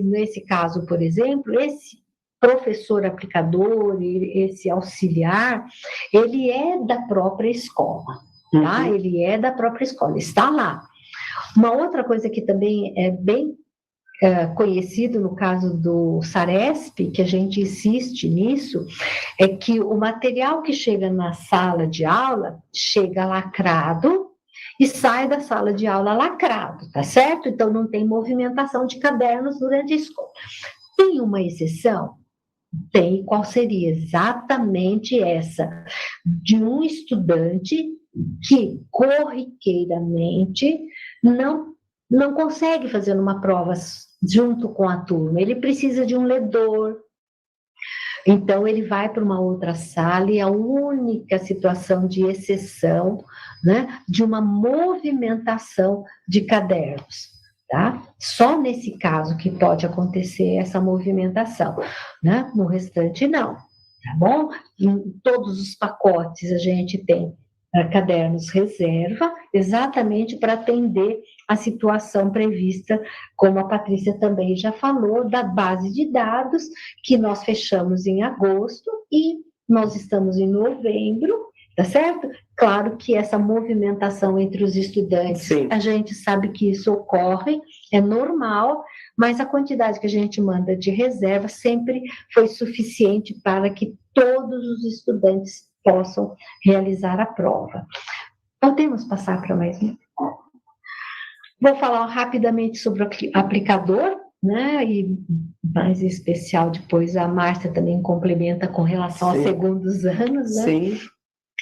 nesse caso, por exemplo, esse professor aplicador, esse auxiliar, ele é da própria escola, tá? Ele é da própria escola, está lá. Uma outra coisa que também é bem conhecido no caso do SARESP, que a gente insiste nisso, é que o material que chega na sala de aula chega lacrado e sai da sala de aula lacrado, tá certo? Então não tem movimentação de cadernos durante a escola. Tem uma exceção? Tem. Qual seria? Exatamente essa, de um estudante que corriqueiramente não consegue fazer uma prova junto com a turma, ele precisa de um ledor, então ele vai para uma outra sala e a única situação de exceção, né, de uma movimentação de cadernos, tá? Só nesse caso que pode acontecer essa movimentação, né? No restante não, tá bom? Em todos os pacotes a gente tem cadernos reserva, exatamente para atender a situação prevista, como a Patrícia também já falou, da base de dados, que nós fechamos em agosto e nós estamos em novembro, tá certo? Claro que essa movimentação entre os estudantes, sim, a gente sabe que isso ocorre, é normal, mas a quantidade que a gente manda de reserva sempre foi suficiente para que todos os estudantes possam realizar a prova. Podemos passar para mais um? Vou falar rapidamente sobre o aplicador, né? E mais em especial depois a Márcia também complementa com relação aos segundos anos, né? Sim.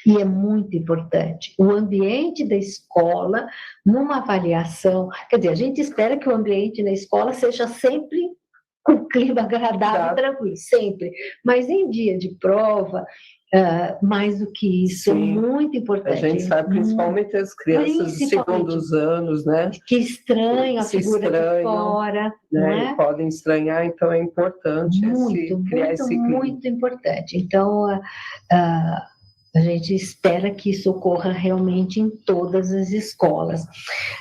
E é muito importante. O ambiente da escola, numa avaliação, quer dizer, a gente espera que o ambiente na escola seja sempre com clima agradável, tranquilo, sempre. Mas em dia de prova, mais do que isso, é muito importante. A gente sabe, principalmente as crianças dos segundos anos, né? Que estranham a figura de fora, né? E podem estranhar, então é importante criar esse clima. Muito importante. Então, a gente espera que isso ocorra realmente em todas as escolas.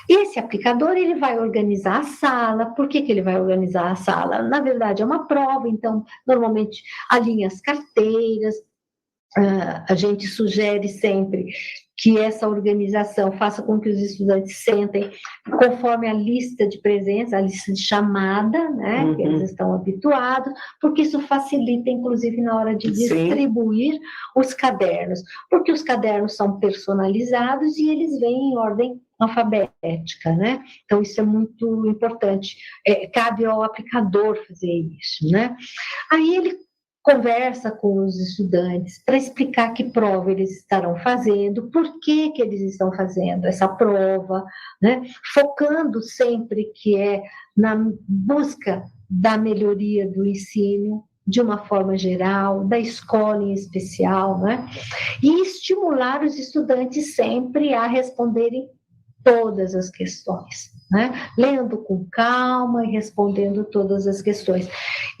E esse aplicador, ele vai organizar a sala. Por que ele vai organizar a sala? Na verdade, é uma prova, então, normalmente, alinha as carteiras. A gente sugere sempre que essa organização faça com que os estudantes sentem conforme a lista de presença, a lista de chamada, né, que eles estão habituados, porque isso facilita, inclusive, na hora de distribuir os cadernos, porque os cadernos são personalizados e eles vêm em ordem alfabética, né? Então, isso é muito importante. Cabe ao aplicador fazer isso, né? Aí ele conversa com os estudantes para explicar que prova eles estarão fazendo, por que eles estão fazendo essa prova, né? Focando sempre que é na busca da melhoria do ensino, de uma forma geral, da escola em especial, né? E estimular os estudantes sempre a responderem todas as questões, né? Lendo com calma e respondendo todas as questões.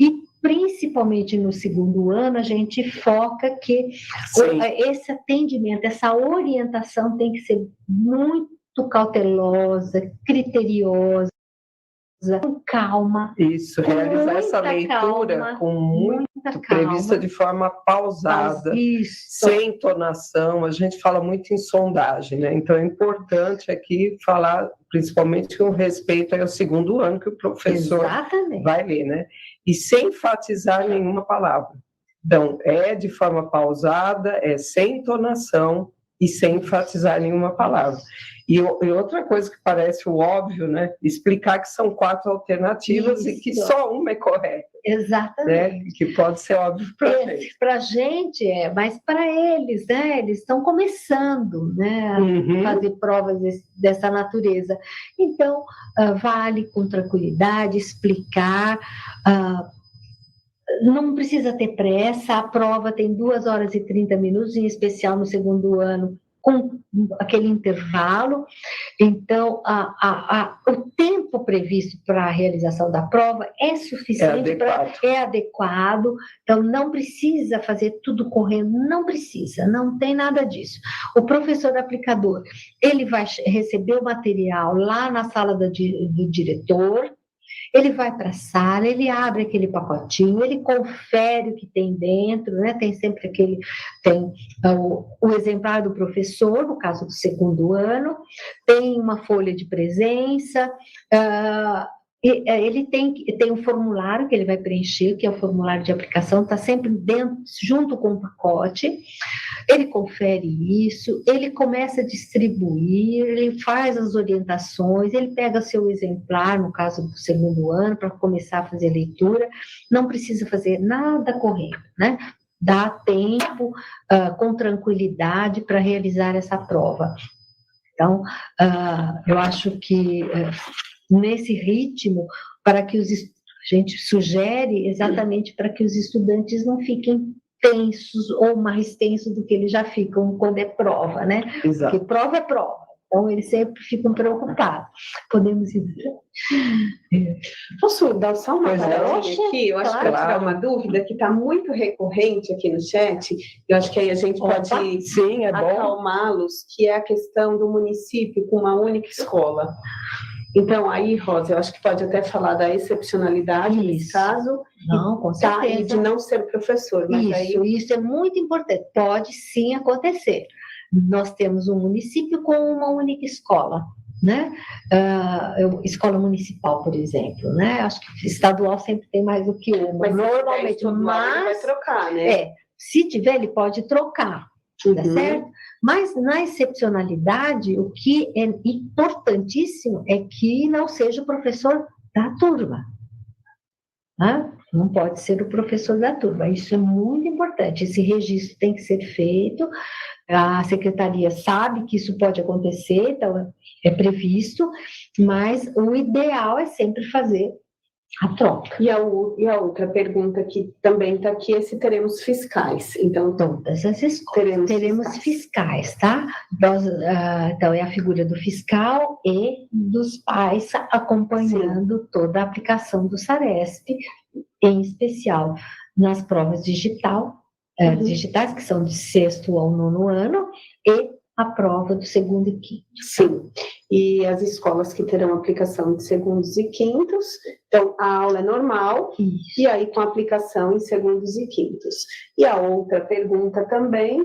E principalmente no segundo ano, a gente foca que esse atendimento, essa orientação tem que ser muito cautelosa, criteriosa, com calma. Isso, realizar essa leitura calma, com muito prevista de forma pausada, sem entonação. A gente fala muito em sondagem, né? Então é importante aqui falar, principalmente com respeito ao segundo ano que o professor vai ler, né? E sem enfatizar nenhuma palavra. Então, é de forma pausada, é sem entonação e sem enfatizar nenhuma palavra. E outra coisa que parece o óbvio, né? Explicar que são 4 alternativas e que só uma é correta. Exatamente. Né? Que pode ser óbvio para a gente. Para a gente mas para eles, né? Eles estão começando, né, a fazer provas dessa natureza. Então, vale com tranquilidade explicar. Não precisa ter pressa, a prova tem 2 horas e 30 minutos, em especial no segundo ano, com aquele intervalo. Então, o tempo previsto para a realização da prova é suficiente, é adequado. Então, não precisa fazer tudo correndo, não precisa, não tem nada disso. O professor aplicador, ele vai receber o material lá na sala do diretor, ele vai para a sala, ele abre aquele pacotinho, ele confere o que tem dentro, né? Tem sempre o exemplar do professor, no caso do segundo ano, tem uma folha de presença, ele tem um formulário que ele vai preencher, que é o formulário de aplicação, está sempre junto com o pacote. Ele confere isso, ele começa a distribuir, ele faz as orientações, ele pega seu exemplar, no caso do segundo ano, para começar a fazer leitura. Não precisa fazer nada correndo, né? Dá tempo, com tranquilidade, para realizar essa prova. Então, eu acho que nesse ritmo, a gente sugere exatamente para que os estudantes não fiquem tensos ou mais tensos do que eles já ficam quando é prova, né? Exato. Porque prova é prova, então eles sempre ficam preocupados. Podemos ir. Posso dar só uma paradinha aqui? Eu acho que para tirar uma dúvida que está muito recorrente aqui no chat, eu acho que aí a gente pode acalmá-los, que é a questão do município com uma única escola. Então, aí, Rosa, eu acho que pode até falar da excepcionalidade nesse caso. Não, com certeza. E de não ser professor. Mas isso é muito importante. Pode sim acontecer. Nós temos um município com uma única escola, né? Escola municipal, por exemplo, né? Acho que estadual sempre tem mais do que uma. Mas normalmente ele vai trocar, né? Se tiver, ele pode trocar, tá certo? Mas, na excepcionalidade, o que é importantíssimo é que não seja o professor da turma. Né? Não pode ser o professor da turma. Isso é muito importante. Esse registro tem que ser feito. A secretaria sabe que isso pode acontecer, então é previsto, mas o ideal é sempre fazer a troca. E a outra pergunta que também está aqui é se teremos fiscais. Então, todas as escolas teremos fiscais, tá? Então, é a figura do fiscal e dos pais acompanhando toda a aplicação do SARESP, em especial nas provas digitais, que são de 6º ao 9º ano, e a prova do 2º e 5º. Sim, e as escolas que terão aplicação de 2º e 5º, então a aula é normal, e aí com aplicação em 2º e 5º. E a outra pergunta também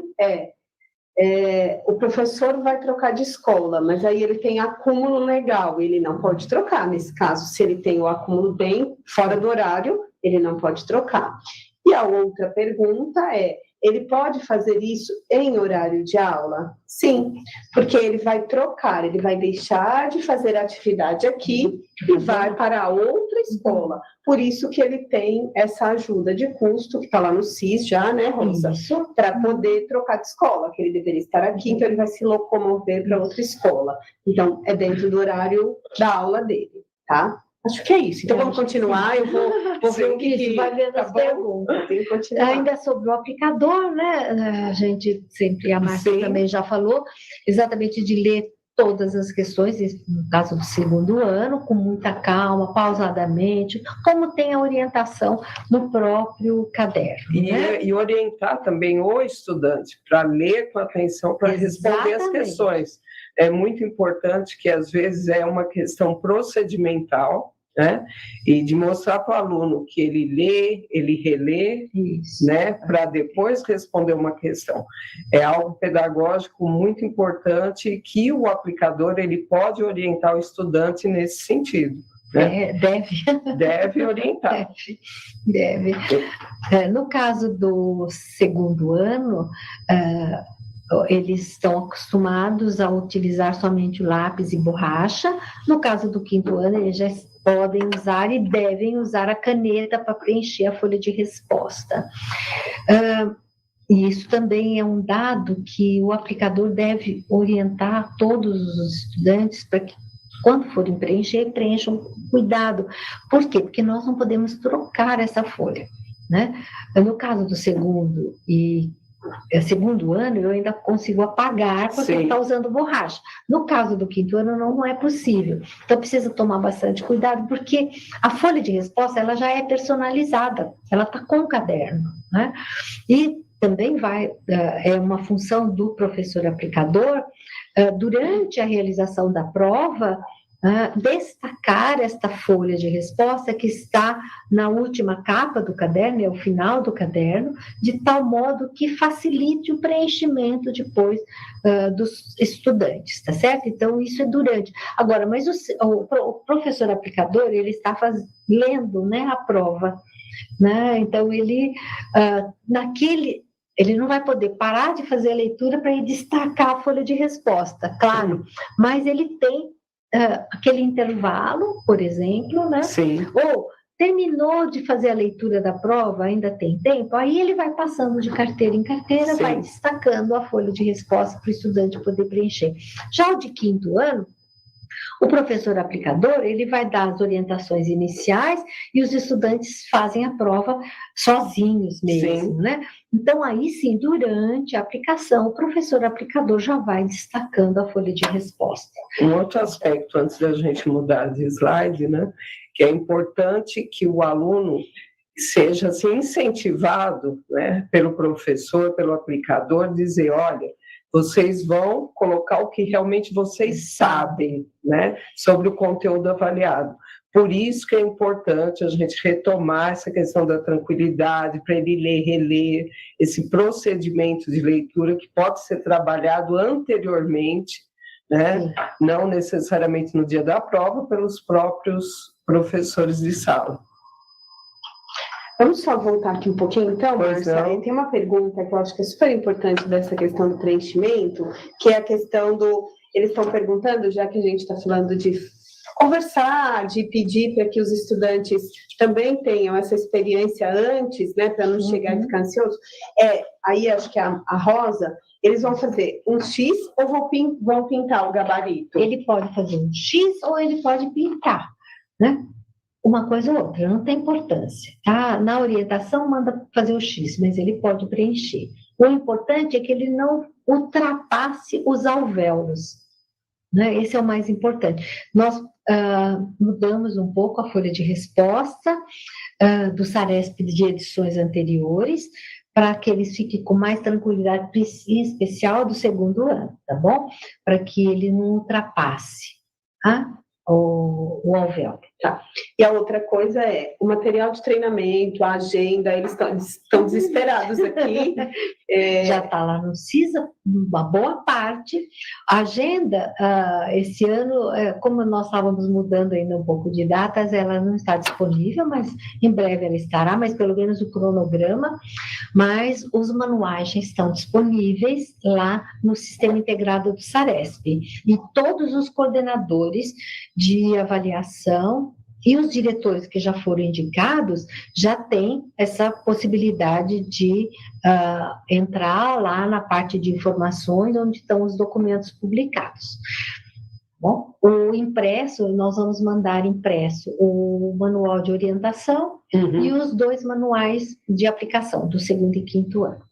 o professor vai trocar de escola, mas aí ele tem acúmulo legal, ele não pode trocar nesse caso. Se ele tem o acúmulo bem fora do horário, ele não pode trocar. E a outra pergunta ele pode fazer isso em horário de aula? Sim, porque ele vai trocar, ele vai deixar de fazer atividade aqui e vai para outra escola. Por isso que ele tem essa ajuda de custo, que está lá no SIS já, né, Rosa? Para poder trocar de escola, que ele deveria estar aqui, então ele vai se locomover para outra escola. Então, é dentro do horário da aula dele, tá? Acho que é isso. Então, vamos continuar. Eu vou ver o que vai vendo as perguntas. Ainda sobre o aplicador, né? A gente sempre, a Márcia também já falou, exatamente de ler todas as questões, no caso do 2º ano, com muita calma, pausadamente, como tem a orientação no próprio caderno. E orientar também o estudante para ler com atenção, para responder as questões. É muito importante que, às vezes, é uma questão procedimental, né? E de mostrar para o aluno que ele lê, ele relê, né? Para depois responder uma questão. É algo pedagógico muito importante que o aplicador ele pode orientar o estudante nesse sentido. Né? Deve orientar. Deve. No caso do 2º ano, eles estão acostumados a utilizar somente o lápis e borracha. No caso do 5º ano, eles já podem usar e devem usar a caneta para preencher a folha de resposta. E isso também é um dado que o aplicador deve orientar todos os estudantes para que, quando forem preencher, preencham com cuidado. Por quê? Porque nós não podemos trocar essa folha, né? No caso do 2º ano, eu ainda consigo apagar porque está usando borracha. No caso do 5º ano, não é possível. Então, precisa tomar bastante cuidado, porque a folha de resposta, ela já é personalizada, ela está com o caderno, né? E também é uma função do professor aplicador, durante a realização da prova, destacar esta folha de resposta que está na última capa do caderno, é o final do caderno, de tal modo que facilite o preenchimento depois dos estudantes, tá certo? Então, isso é durante. Agora, mas o professor aplicador, ele está lendo, né, a prova, né? Então, ele não vai poder parar de fazer a leitura para ir destacar a folha de resposta, claro, mas ele tem aquele intervalo, por exemplo, né? Sim. Ou terminou de fazer a leitura da prova, ainda tem tempo, aí ele vai passando de carteira em carteira, Sim. vai destacando a folha de resposta para o estudante poder preencher. Já o de 5º ano, o professor aplicador, ele vai dar as orientações iniciais e os estudantes fazem a prova sozinhos mesmo, né? Então, aí sim, durante a aplicação, o professor aplicador já vai destacando a folha de resposta. Um outro aspecto, antes da gente mudar de slide, né, que é importante que o aluno seja assim, incentivado, né, pelo professor, pelo aplicador, dizer, olha, vocês vão colocar o que realmente vocês sabem, né, sobre o conteúdo avaliado. Por isso que é importante a gente retomar essa questão da tranquilidade, para ele ler, reler, esse procedimento de leitura que pode ser trabalhado anteriormente, né, não necessariamente no dia da prova, pelos próprios professores de sala. Vamos só voltar aqui um pouquinho, então, Márcia. Tem uma pergunta que eu acho que é super importante dessa questão do preenchimento, que é a questão eles estão perguntando, já que a gente está falando de conversar, de pedir para que os estudantes também tenham essa experiência antes, né, para não chegar e ficar ansioso. Aí acho que a Rosa, eles vão fazer um X ou vão pintar o gabarito? Ele pode fazer um X ou ele pode pintar, né? Uma coisa ou outra, não tem importância, tá? Na orientação manda fazer o X, mas ele pode preencher. O importante é que ele não ultrapasse os alvéolos, né? Esse é o mais importante. Nós mudamos um pouco a folha de resposta do Saresp de edições anteriores, para que eles fiquem com mais tranquilidade, em especial do 2º ano, tá bom? Para que ele não ultrapasse, tá? O alvéolo. Tá. E a outra coisa é o material de treinamento, a agenda, eles estão desesperados aqui. Já está lá no CISA, uma boa parte. A agenda, esse ano, como nós estávamos mudando ainda um pouco de datas, ela não está disponível, mas em breve ela estará, mas pelo menos o cronograma, mas os manuais já estão disponíveis lá no Sistema Integrado do Saresp. E todos os coordenadores de avaliação e os diretores que já foram indicados já têm essa possibilidade de entrar lá na parte de informações, onde estão os documentos publicados. Bom, o impresso, nós vamos mandar impresso o manual de orientação e os 2 manuais de aplicação, do 2º e 5º ano.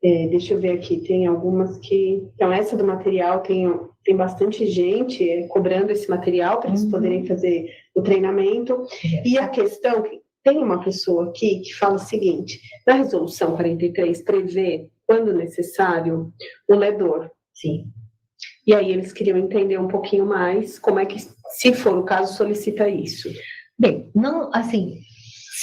Deixa eu ver aqui, tem algumas que... Então, essa do material tem bastante gente cobrando esse material para eles poderem fazer o treinamento. E a questão, tem uma pessoa aqui que fala o seguinte, na resolução 43 prevê, quando necessário, o ledor. Sim. E aí eles queriam entender um pouquinho mais como é que, se for o caso, solicita isso. Bem, não, assim,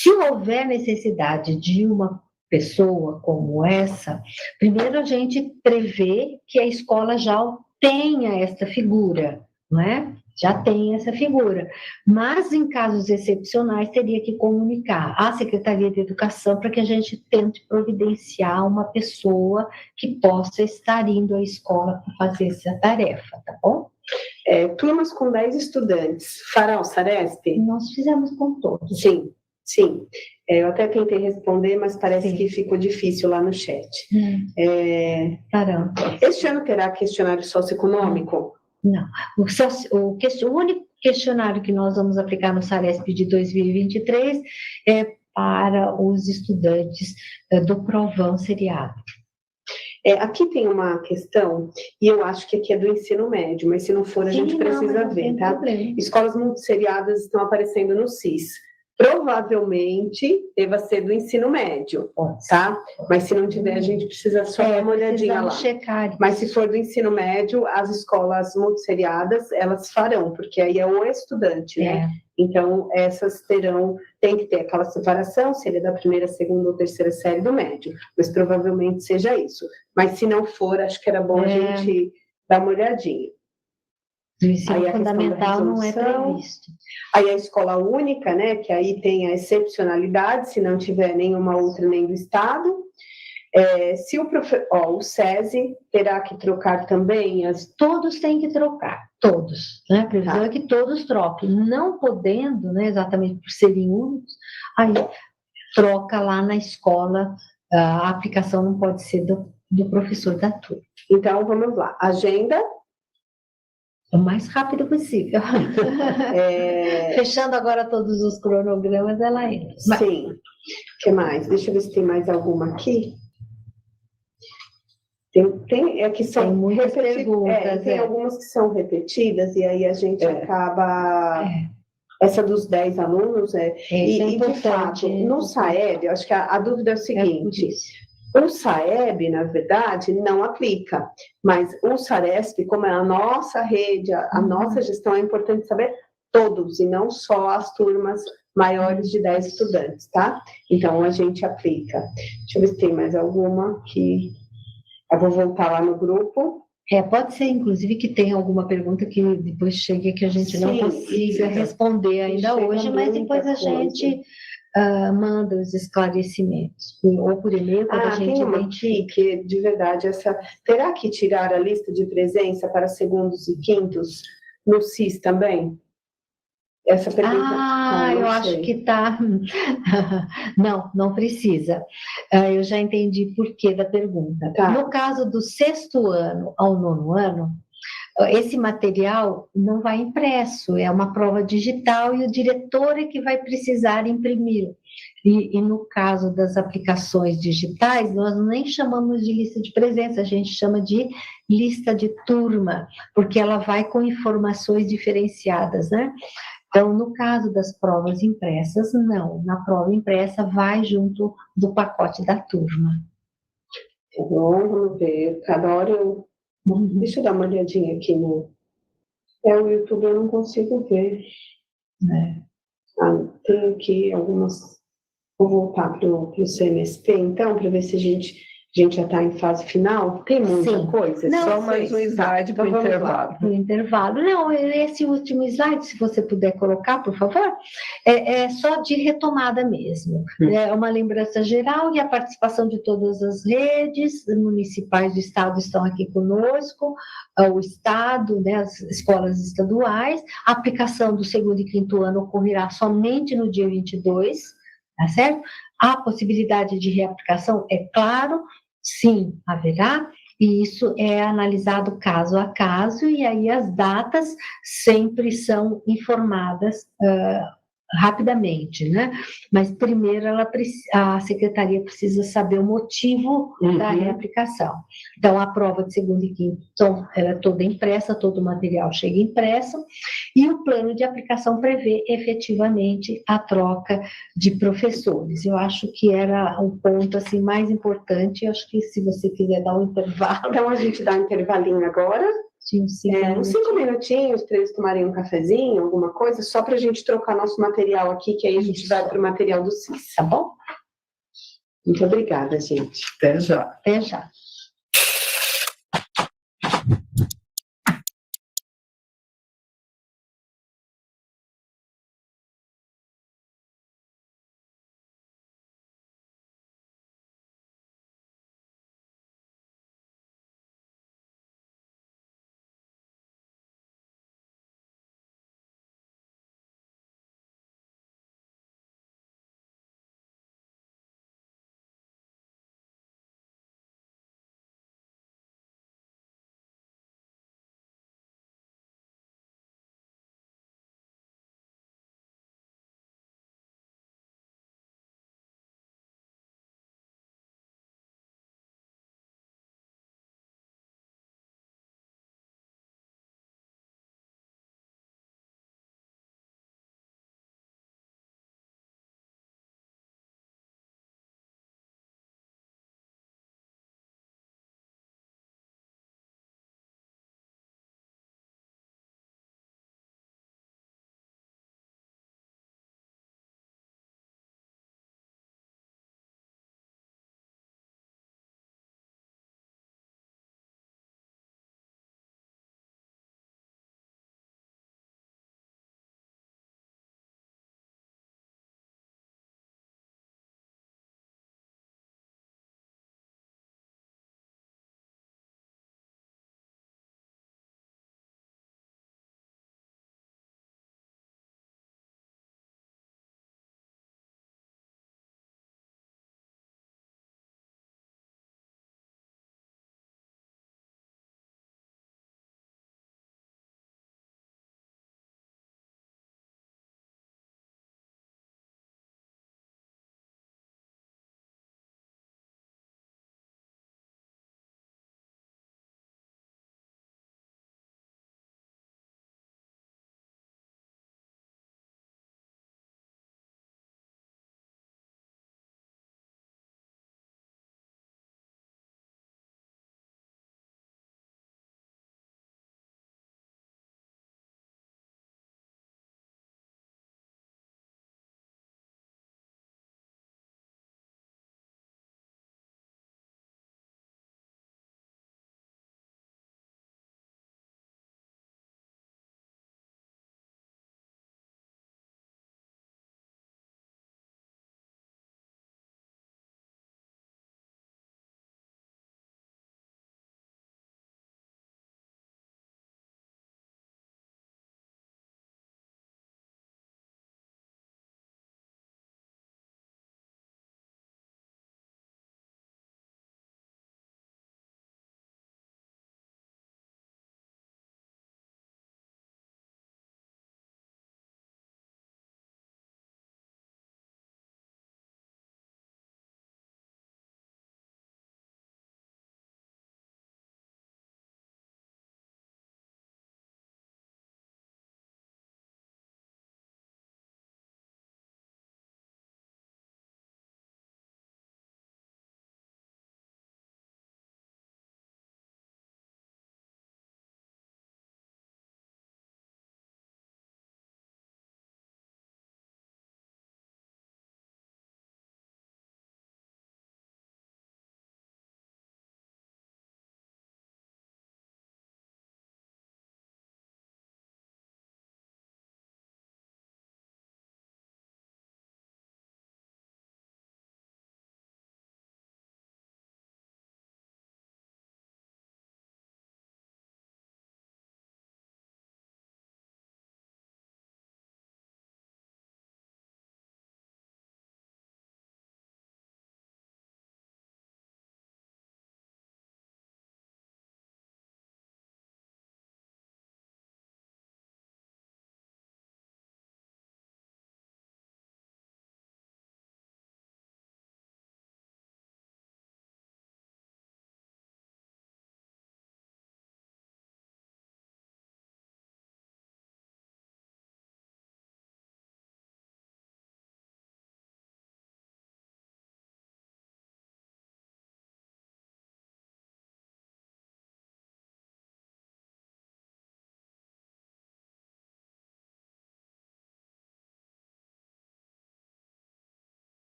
se houver necessidade de uma pessoa como essa, primeiro a gente prevê que a escola já tenha esta figura, não é? já tem essa figura. Mas, em casos excepcionais, teria que comunicar à Secretaria de Educação para que a gente tente providenciar uma pessoa que possa estar indo à escola para fazer essa tarefa, tá bom? Turmas com 10 estudantes, fará o Saresp? Nós fizemos com todos. Sim, sim. Eu até tentei responder, mas parece Sim. que ficou difícil lá no chat. Caramba. Este ano terá questionário socioeconômico? Não. O único questionário que nós vamos aplicar no Saresp de 2023 é para os estudantes do provão seriado. Aqui tem uma questão, e eu acho que aqui é do ensino médio, mas se não for, a gente precisa ver, tá? Problema. Escolas multisseriadas estão aparecendo no SIS. Provavelmente deva ser do ensino médio, tá? Mas se não tiver, a gente precisa só dar uma olhadinha lá. Checar. Mas se for do ensino médio, as escolas multisseriadas, elas farão, porque aí é o estudante, né? Então, essas tem que ter aquela separação, se ele é da primeira, segunda ou terceira série do médio, mas provavelmente seja isso. Mas se não for, acho que era bom a gente dar uma olhadinha. O ensino fundamental não é previsto. Aí a escola única, né, que aí tem a excepcionalidade, se não tiver nenhuma outra nem do Estado. Se o SESI terá que trocar também Todos têm que trocar, todos, né? A previsão é que todos troquem, não podendo, né, exatamente por serem únicos, aí troca lá na escola, a aplicação não pode ser do professor da turma. Então, vamos lá, agenda... O mais rápido possível. Fechando agora todos os cronogramas, ela entra. Sim. O que mais? Deixa eu ver se tem mais alguma aqui. Que são tem muitas perguntas. Tem algumas que são repetidas, e aí a gente acaba... Essa dos 10 alunos, e de fato, no SAEB, eu acho que a dúvida é o seguinte... O SAEB, na verdade, não aplica, mas o Saresp, como é a nossa rede, a nossa gestão, é importante saber todos, e não só as turmas maiores de 10 estudantes, tá? Então, a gente aplica. Deixa eu ver se tem mais alguma que... Eu vou voltar lá no grupo. Pode ser, inclusive, que tenha alguma pergunta que depois chegue que a gente não consiga responder ainda hoje, mas depois a gente... manda os esclarecimentos, ou por e-mail, quando a gente tem uma aqui que, de verdade, terá que tirar a lista de presença para segundos e quintos no SIS também? Essa pergunta... eu acho que tá... Não precisa. Eu já entendi por que da pergunta. No caso do 6º ano ao 9º ano, esse material não vai impresso, é uma prova digital e o diretor é que vai precisar imprimir. E no caso das aplicações digitais, nós nem chamamos de lista de presença, a gente chama de lista de turma, porque ela vai com informações diferenciadas, né? Então, no caso das provas impressas, não. Na prova impressa, vai junto do pacote da turma. Bom, vamos ver. Cada hora eu... Deixa eu dar uma olhadinha aqui no... o YouTube eu não consigo ver. Tem aqui algumas... Vou voltar para o CMSP, então, para ver se a gente já está em fase final. Tem muita coisa? Não, só mais um slide para o intervalo. No intervalo. Não, esse último slide, se você puder colocar, por favor, é só de retomada mesmo. É uma lembrança geral e a participação de todas as redes municipais do Estado estão aqui conosco, o Estado, né, as escolas estaduais. A aplicação do 2º e 5º ano ocorrerá somente no dia 22, tá certo? A possibilidade de reaplicação, é claro, sim, haverá, e isso é analisado caso a caso, e aí as datas sempre são informadas rapidamente, né? Mas primeiro a secretaria precisa saber o motivo da reaplicação. Então, a prova de 2º e 5º, então, ela é toda impressa, todo o material chega impresso, e o plano de aplicação prevê efetivamente a troca de professores. Eu acho que era o ponto assim, mais importante, eu acho que se você quiser dar um intervalo... Então, a gente dá um intervalinho agora, uns 5 minutinhos para eles tomarem um cafezinho, alguma coisa, só para a gente trocar nosso material aqui, que aí a gente vai para o material do SIS, tá bom? Muito obrigada, gente. Até já. Até já.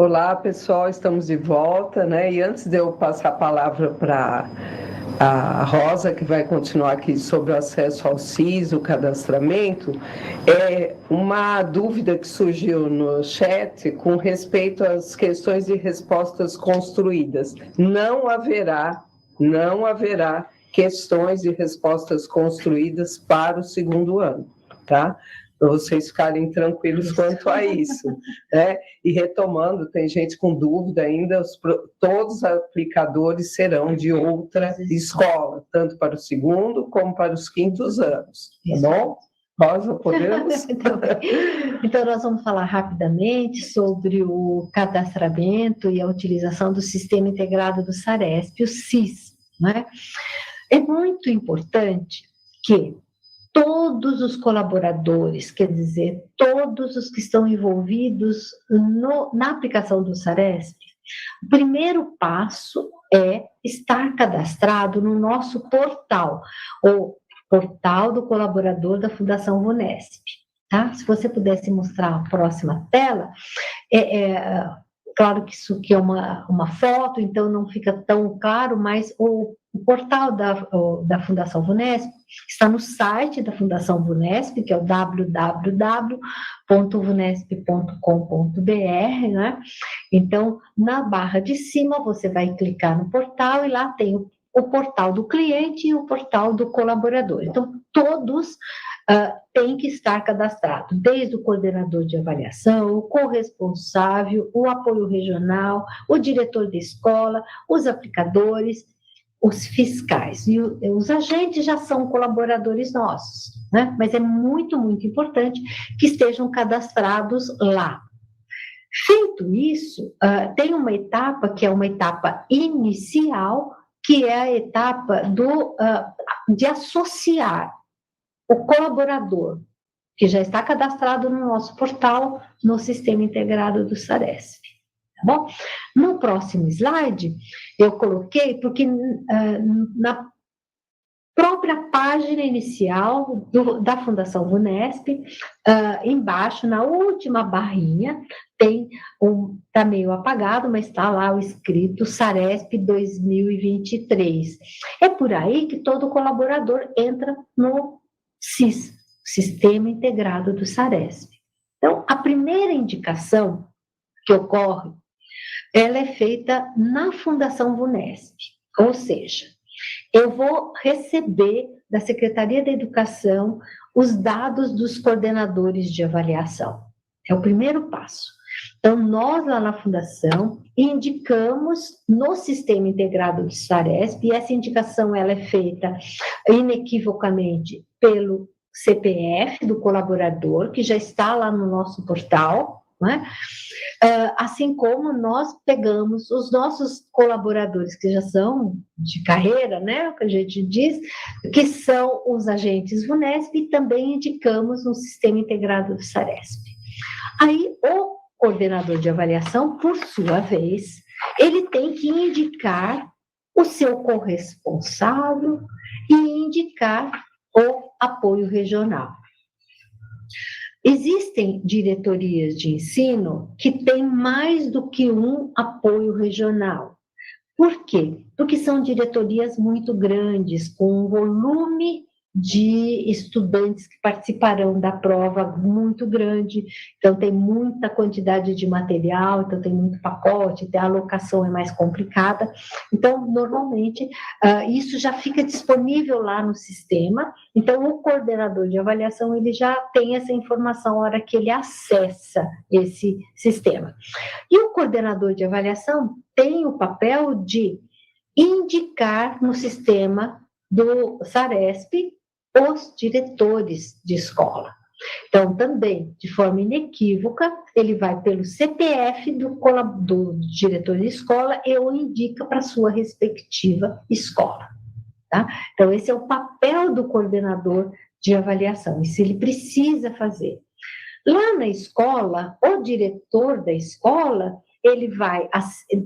Olá, pessoal, estamos de volta, né? E antes de eu passar a palavra para a Rosa, que vai continuar aqui sobre o acesso ao SIS, o cadastramento, é uma dúvida que surgiu no chat com respeito às questões de respostas construídas. Não haverá questões de respostas construídas para o segundo ano, tá? Para vocês ficarem tranquilos quanto a isso, né? E retomando, tem gente com dúvida ainda, todos os aplicadores serão de outra escola, tanto para o segundo como para os quintos anos, tá bom? Rosa, podemos? Então, nós vamos falar rapidamente sobre o cadastramento e a utilização do Sistema Integrado do SARESP, o SIS, né? É muito importante que todos os colaboradores, quer dizer, todos os que estão envolvidos na aplicação do SARESP, o primeiro passo é estar cadastrado no nosso portal, o portal do colaborador da Fundação VUNESP. Tá? Se você pudesse mostrar a próxima tela, claro que isso aqui é uma foto, então não fica tão claro, mas o portal da Fundação VUNESP está no site da Fundação VUNESP, que é o www.vunesp.com.br, né? Então, na barra de cima, você vai clicar no portal e lá tem o portal do cliente e o portal do colaborador. Então, todos têm que estar cadastrados, desde o coordenador de avaliação, o corresponsável, o apoio regional, o diretor de escola, os aplicadores, os fiscais. E os agentes já são colaboradores nossos, né? Mas é muito, muito importante que estejam cadastrados lá. Feito isso, tem uma etapa que é uma etapa inicial, que é a etapa de associar o colaborador, que já está cadastrado no nosso portal, no Sistema Integrado do SARESP. Tá bom? No próximo slide, eu coloquei, porque na própria página inicial da Fundação VUNESP, embaixo, na última barrinha, está meio apagado, mas está lá o escrito SARESP 2023. É por aí que todo colaborador entra no SIS, Sistema Integrado do SARESP. Então, a primeira indicação que ocorre, ela é feita na Fundação VUNESP, ou seja, eu vou receber da Secretaria da Educação os dados dos coordenadores de avaliação. É o primeiro passo. Então, nós lá na Fundação indicamos no Sistema Integrado do SARESP, e essa indicação ela é feita inequivocamente pelo CPF do colaborador, que já está lá no nosso portal, né? Assim como nós pegamos os nossos colaboradores que já são de carreira, né, que a gente diz, que são os agentes VUNESP, e também indicamos no Sistema Integrado do SARESP. Aí, o coordenador de avaliação, por sua vez, ele tem que indicar o seu corresponsável e indicar o apoio regional. Existem diretorias de ensino que têm mais do que um apoio regional. Por quê? Porque são diretorias muito grandes, com um volume de estudantes que participarão da prova muito grande, então tem muita quantidade de material, então tem muito pacote, a alocação é mais complicada, então normalmente isso já fica disponível lá no sistema, então o coordenador de avaliação ele já tem essa informação na hora que ele acessa esse sistema. E o coordenador de avaliação tem o papel de indicar no sistema do SARESP os diretores de escola. Então, também, de forma inequívoca, ele vai pelo CPF do diretor de escola e o indica para a sua respectiva escola. Tá? Então, esse é o papel do coordenador de avaliação, isso ele precisa fazer. Lá na escola, o diretor da escola, ele vai,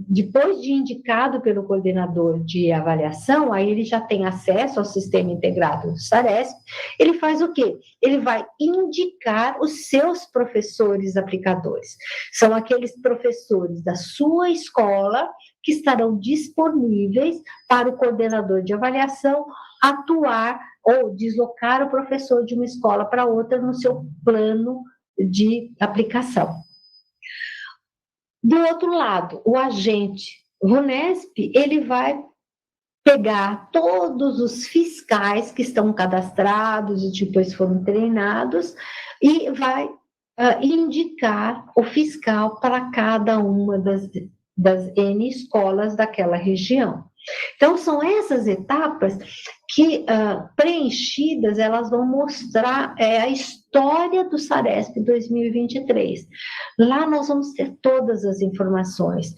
depois de indicado pelo coordenador de avaliação, aí ele já tem acesso ao sistema integrado do SARESP, ele faz o quê? Ele vai indicar os seus professores aplicadores. São aqueles professores da sua escola que estarão disponíveis para o coordenador de avaliação atuar ou deslocar o professor de uma escola para outra no seu plano de aplicação. Do outro lado, o agente VUNESP, ele vai pegar todos os fiscais que estão cadastrados e depois foram treinados e vai indicar o fiscal para cada uma das N escolas daquela região. Então, são essas etapas que, preenchidas, elas vão mostrar a história do SARESP 2023. Lá nós vamos ter todas as informações.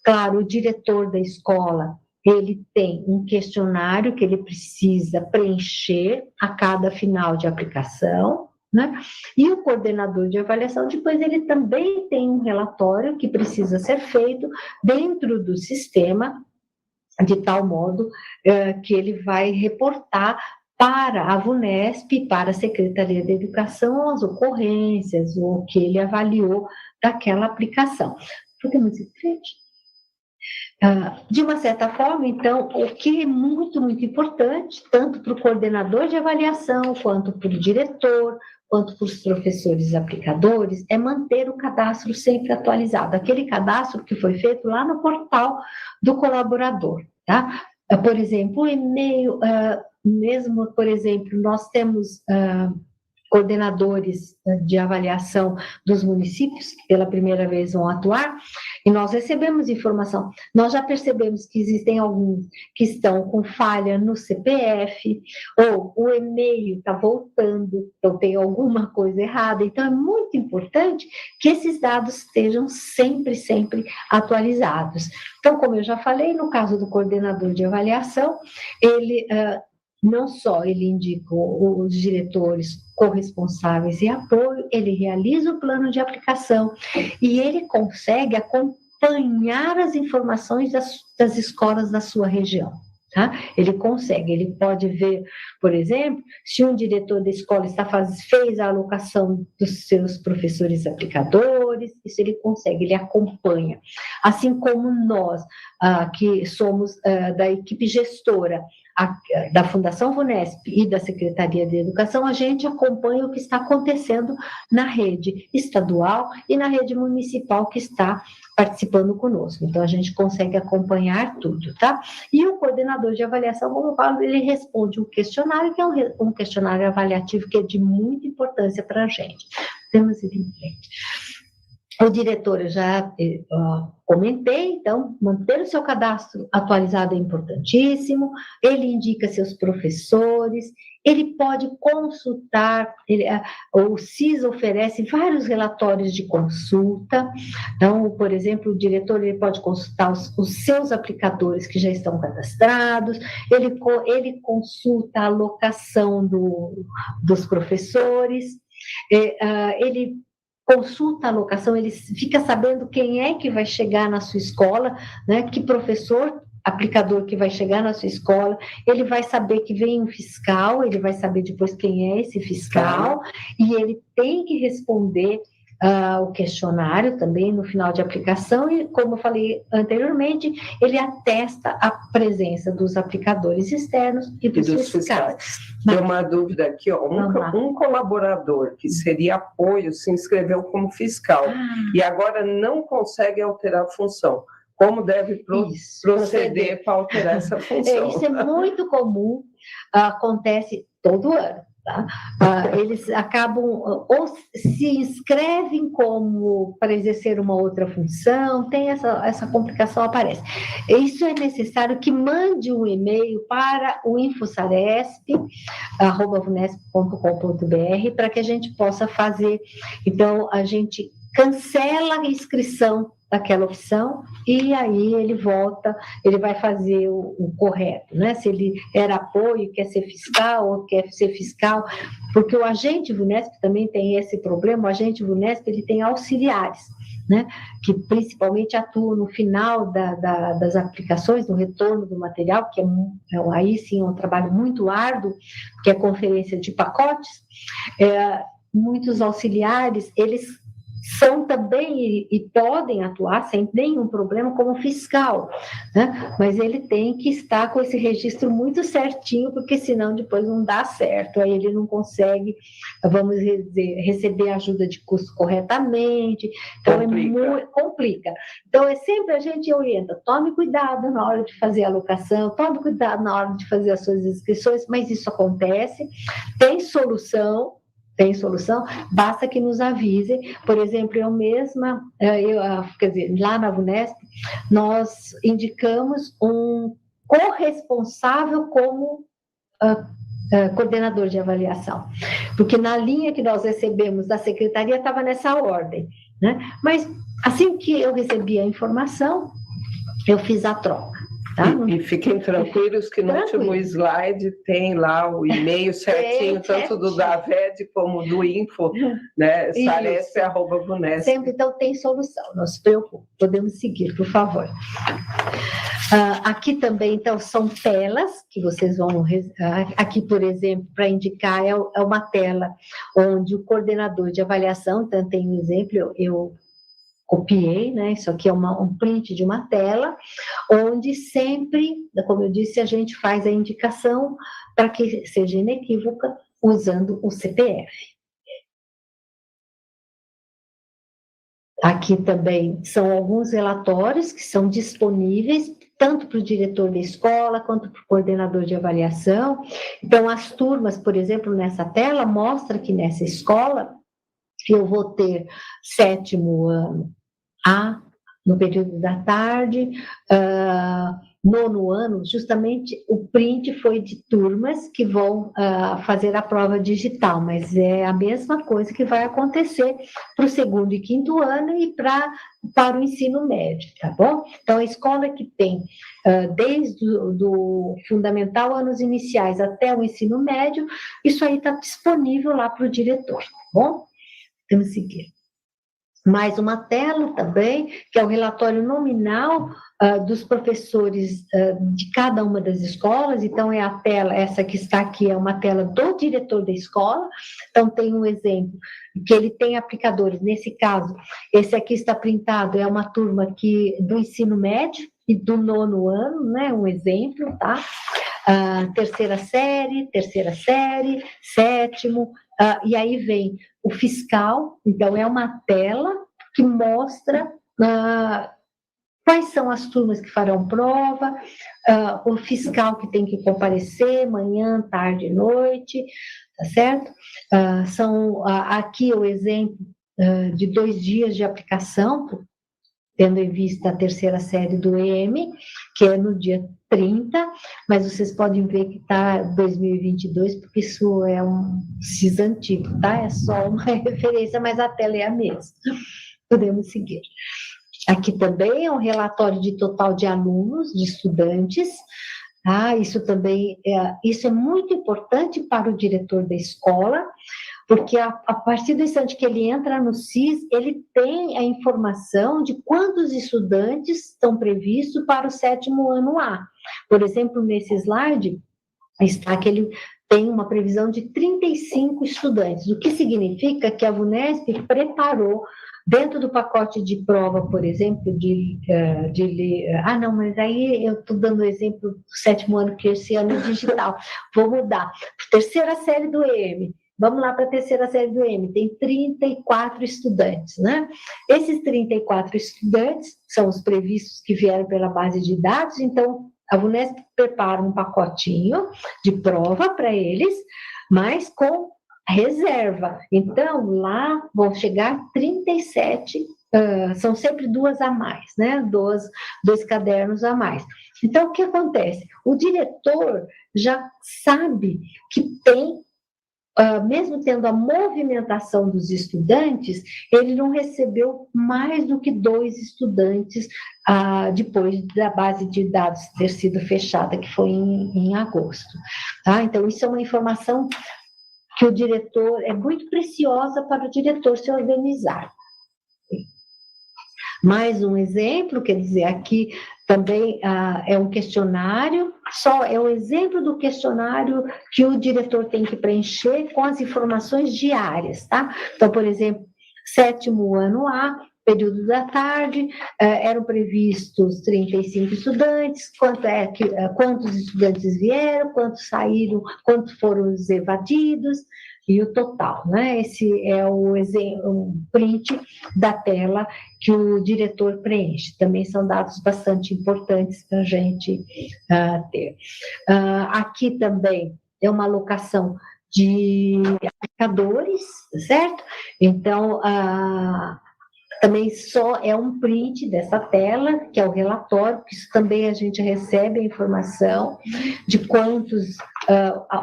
Claro, o diretor da escola, ele tem um questionário que ele precisa preencher a cada final de aplicação, né? E o coordenador de avaliação, depois ele também tem um relatório que precisa ser feito dentro do sistema, de tal modo que ele vai reportar para a VUNESP, para a Secretaria de Educação, as ocorrências, o que ele avaliou daquela aplicação. Podemos ir em frente? De uma certa forma, então, o que é muito, muito importante, tanto para o coordenador de avaliação, quanto para o diretor, quanto para os professores aplicadores, é manter o cadastro sempre atualizado, aquele cadastro que foi feito lá no portal do colaborador, tá? Por exemplo, o e-mail, mesmo, por exemplo, nós temos coordenadores de avaliação dos municípios, que pela primeira vez vão atuar, e nós recebemos informação. Nós já percebemos que existem alguns que estão com falha no CPF, ou o e-mail está voltando, então tem alguma coisa errada. Então, é muito importante que esses dados estejam sempre, sempre atualizados. Então, como eu já falei, no caso do coordenador de avaliação, ele não só ele indica os diretores corresponsáveis e apoio, ele realiza o plano de aplicação e ele consegue acompanhar as informações das escolas da sua região. Tá? Ele consegue, ele pode ver, por exemplo, se um diretor da escola fez a alocação dos seus professores aplicadores, isso ele consegue, ele acompanha. Assim como nós, que somos da equipe gestora, da Fundação VUNESP e da Secretaria de Educação, a gente acompanha o que está acontecendo na rede estadual e na rede municipal que está participando conosco. Então, a gente consegue acompanhar tudo, tá? E o coordenador de avaliação, como eu falo, ele responde um questionário, que é um questionário avaliativo que é de muita importância para a gente. Temos ir em frente. O diretor, eu já comentei, então, manter o seu cadastro atualizado é importantíssimo, ele indica seus professores, ele pode consultar, o CIS oferece vários relatórios de consulta, então, por exemplo, o diretor ele pode consultar os seus aplicadores que já estão cadastrados, ele consulta a alocação dos professores, ele consulta a alocação, ele fica sabendo quem é que vai chegar na sua escola, né, que professor aplicador que vai chegar na sua escola, ele vai saber que vem um fiscal, ele vai saber depois quem é esse fiscal, e ele tem que responder o questionário também no final de aplicação, e como eu falei anteriormente, ele atesta a presença dos aplicadores externos e dos fiscais. Tem uma dúvida aqui, ó, um colaborador que seria apoio se inscreveu como fiscal e agora não consegue alterar a função. Como deve proceder para alterar essa função? Isso é muito comum, acontece todo ano. Tá? Eles acabam, ou se inscrevem como para exercer uma outra função, tem essa complicação aparece. Isso é necessário que mande um e-mail para o infosaresp@vunesp.com.br para que a gente possa fazer. Então, a gente cancela a inscrição daquela opção, e aí ele volta, ele vai fazer o correto, né? Se ele era apoio, quer ser fiscal, ou quer ser fiscal, porque o agente VUNESP também tem esse problema, o agente VUNESP, ele tem auxiliares, né, que principalmente atuam no final das aplicações, no retorno do material, que aí sim é um trabalho muito árduo, que é a conferência de pacotes. Muitos auxiliares, eles são também e podem atuar sem nenhum problema como fiscal, né? Mas ele tem que estar com esse registro muito certinho, porque senão depois não dá certo, aí ele não consegue, vamos dizer, receber ajuda de custo corretamente, então complica. Então sempre a gente orienta, tome cuidado na hora de fazer a alocação, tome cuidado na hora de fazer as suas inscrições, mas isso acontece, tem solução, basta que nos avisem. Por exemplo, eu mesma, quer dizer, lá na VUNESP, nós indicamos um corresponsável como coordenador de avaliação, porque na linha que nós recebemos da secretaria estava nessa ordem, né? Mas assim que eu recebi a informação, eu fiz a troca. Tá? E fiquem tranquilos que no último slide tem lá o e-mail certinho, tanto do DAVED como do Info, né? saresp@vunesp. Sempre, então tem solução, não se preocupe, podemos seguir, por favor. Aqui também, então, são telas que vocês vão... Aqui, por exemplo, para indicar, é uma tela onde o coordenador de avaliação, então tem um exemplo, eu copiei, né? Isso aqui é um print de uma tela, onde sempre, como eu disse, a gente faz a indicação para que seja inequívoca, usando o CPF. Aqui também são alguns relatórios que são disponíveis, tanto para o diretor da escola, quanto para o coordenador de avaliação. Então, as turmas, por exemplo, nessa tela, mostra que nessa escola, eu vou ter 7º ano A, no período da tarde, 9º ano, justamente o print foi de turmas que vão fazer a prova digital, mas é a mesma coisa que vai acontecer para o 2º e 5º ano e para o ensino médio, tá bom? Então, a escola que tem desde do fundamental, anos iniciais, até o ensino médio, isso aí está disponível lá para o diretor, tá bom? Vamos seguir. Mais uma tela também, que é o relatório nominal dos professores de cada uma das escolas. Então, é a tela, essa que está aqui, é uma tela do diretor da escola. Então, tem um exemplo, que ele tem aplicadores. Nesse caso, esse aqui está printado, é uma turma do ensino médio e do 9º ano, né? Um exemplo, tá? Terceira série, 7º, e aí vem o fiscal. Então, é uma tela que mostra quais são as turmas que farão prova, o fiscal que tem que comparecer manhã, tarde e noite, tá certo? Aqui o exemplo de 2 dias de aplicação, tendo em vista a 3ª série do EM, que é no dia 30, mas vocês podem ver que está 2022, porque isso é um CIS antigo, tá? É só uma referência, mas a tela é a mesma. Podemos seguir. Aqui também é um relatório de total de alunos, de estudantes, tá? Isso também isso é muito importante para o diretor da escola, porque a partir do instante que ele entra no CIS, ele tem a informação de quantos estudantes estão previstos para o 7º ano A. Por exemplo, nesse slide, está que ele tem uma previsão de 35 estudantes, o que significa que a VUNESP preparou, dentro do pacote de prova, por exemplo, não, mas aí eu estou dando o exemplo do 7º ano, que esse ano é digital, vou mudar. 3ª série do EM, vamos lá para a 3ª série do EM, tem 34 estudantes, né? Esses 34 estudantes são os previstos que vieram pela base de dados, então a VUNESP prepara um pacotinho de prova para eles, mas com reserva. Então, lá vão chegar 37, são sempre 2 a mais, né? 2 cadernos a mais. Então, o que acontece? O diretor já sabe que tem, mesmo tendo a movimentação dos estudantes, ele não recebeu mais do que 2 estudantes depois da base de dados ter sido fechada, que foi em agosto. Tá? Então, isso é uma informação que o diretor, é muito preciosa para o diretor se organizar. Mais um exemplo, quer dizer, aqui também é um questionário, só é o exemplo do questionário que o diretor tem que preencher com as informações diárias, tá? Então, por exemplo, 7º ano A, período da tarde, eram previstos 35 estudantes, quantos estudantes vieram, quantos saíram, quantos foram os evadidos, e o total, né? Esse é um print da tela que o diretor preenche. Também são dados bastante importantes para a gente ter. Aqui também é uma alocação de aplicadores, certo? Então, também só é um print dessa tela, que é o relatório, que isso também a gente recebe a informação de quantos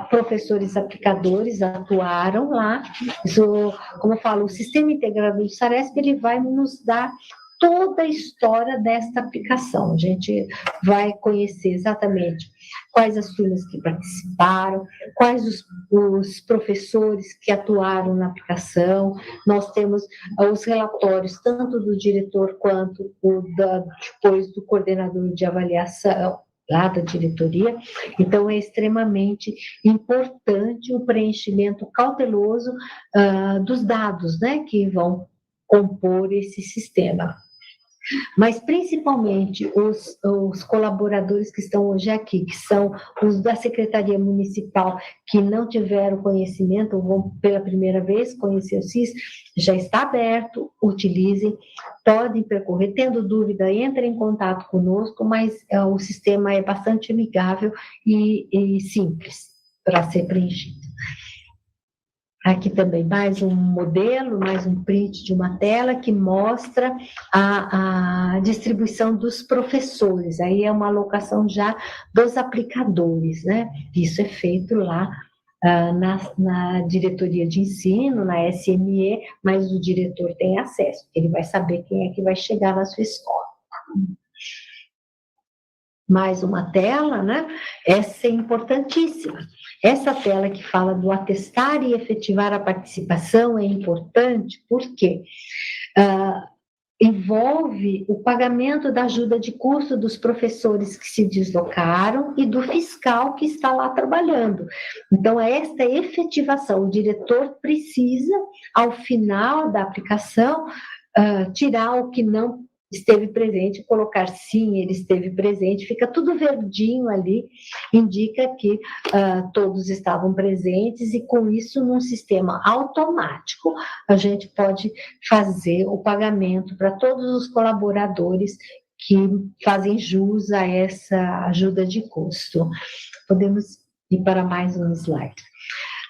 professores aplicadores atuaram lá. Isso, como eu falo, o Sistema Integrado do SARESP, ele vai nos dar toda a história desta aplicação. A gente vai conhecer exatamente quais as turmas que participaram, quais os professores que atuaram na aplicação. Nós temos os relatórios, tanto do diretor quanto depois do coordenador de avaliação, lá da diretoria. Então, é extremamente importante o preenchimento cauteloso dos dados, né, que vão compor esse sistema. Mas, principalmente, os colaboradores que estão hoje aqui, que são os da Secretaria Municipal, que não tiveram conhecimento, ou vão pela primeira vez conhecer o SIS, já está aberto, utilizem, podem percorrer. Tendo dúvida, entrem em contato conosco, mas o sistema é bastante amigável e simples para ser preenchido. Aqui também mais um modelo, mais um print de uma tela que mostra a distribuição dos professores. Aí é uma alocação já dos aplicadores, né? Isso é feito lá na diretoria de ensino, na SME, mas o diretor tem acesso, ele vai saber quem é que vai chegar na sua escola. Mais uma tela, né? Essa é importantíssima. Essa tela que fala do atestar e efetivar a participação é importante porque envolve o pagamento da ajuda de custo dos professores que se deslocaram e do fiscal que está lá trabalhando. Então, esta efetivação, o diretor precisa, ao final da aplicação, tirar o que não esteve presente, colocar sim, ele esteve presente, fica tudo verdinho ali, indica que todos estavam presentes, e com isso, num sistema automático, a gente pode fazer o pagamento para todos os colaboradores que fazem jus a essa ajuda de custo. Podemos ir para mais um slide.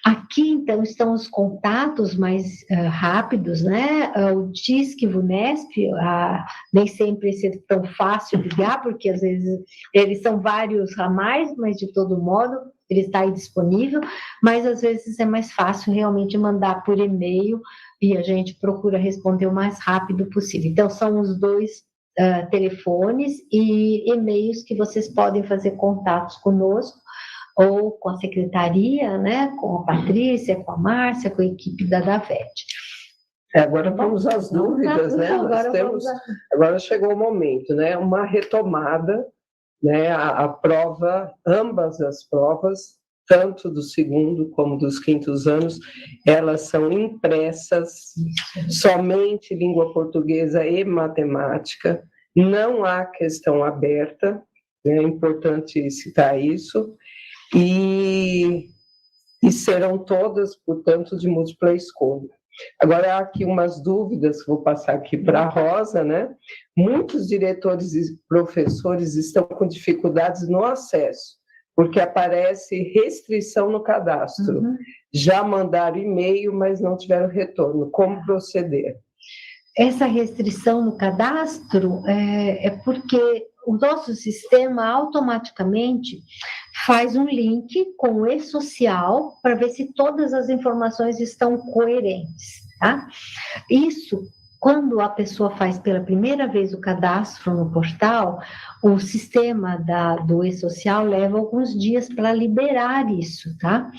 Aqui, então, estão os contatos mais rápidos, né? O DISC VUNESP, nem sempre é tão fácil ligar, porque às vezes eles são vários ramais, mas de todo modo ele está aí disponível, mas às vezes é mais fácil realmente mandar por e-mail e a gente procura responder o mais rápido possível. Então, são os dois telefones e e-mails que vocês podem fazer contatos conosco, ou com a secretaria, né, com a Patrícia, com a Márcia, com a equipe da DAVET. Agora vamos às dúvidas, né? Agora chegou o momento, né? Uma retomada, né? A prova, ambas as provas, tanto do 2º como dos 5º anos, elas são impressas, somente língua portuguesa e matemática, não há questão aberta, né? É importante citar isso. E serão todas, portanto, de múltipla escolha. Agora, há aqui umas dúvidas, vou passar aqui para a Rosa, né? Muitos diretores e professores estão com dificuldades no acesso, porque aparece restrição no cadastro. Já mandaram e-mail, mas não tiveram retorno. Como proceder? Essa restrição no cadastro é porque o nosso sistema automaticamente faz um link com o e-social para ver se todas as informações estão coerentes, tá? Isso, quando a pessoa faz pela primeira vez o cadastro no portal, o sistema do e-social leva alguns dias para liberar isso, tá?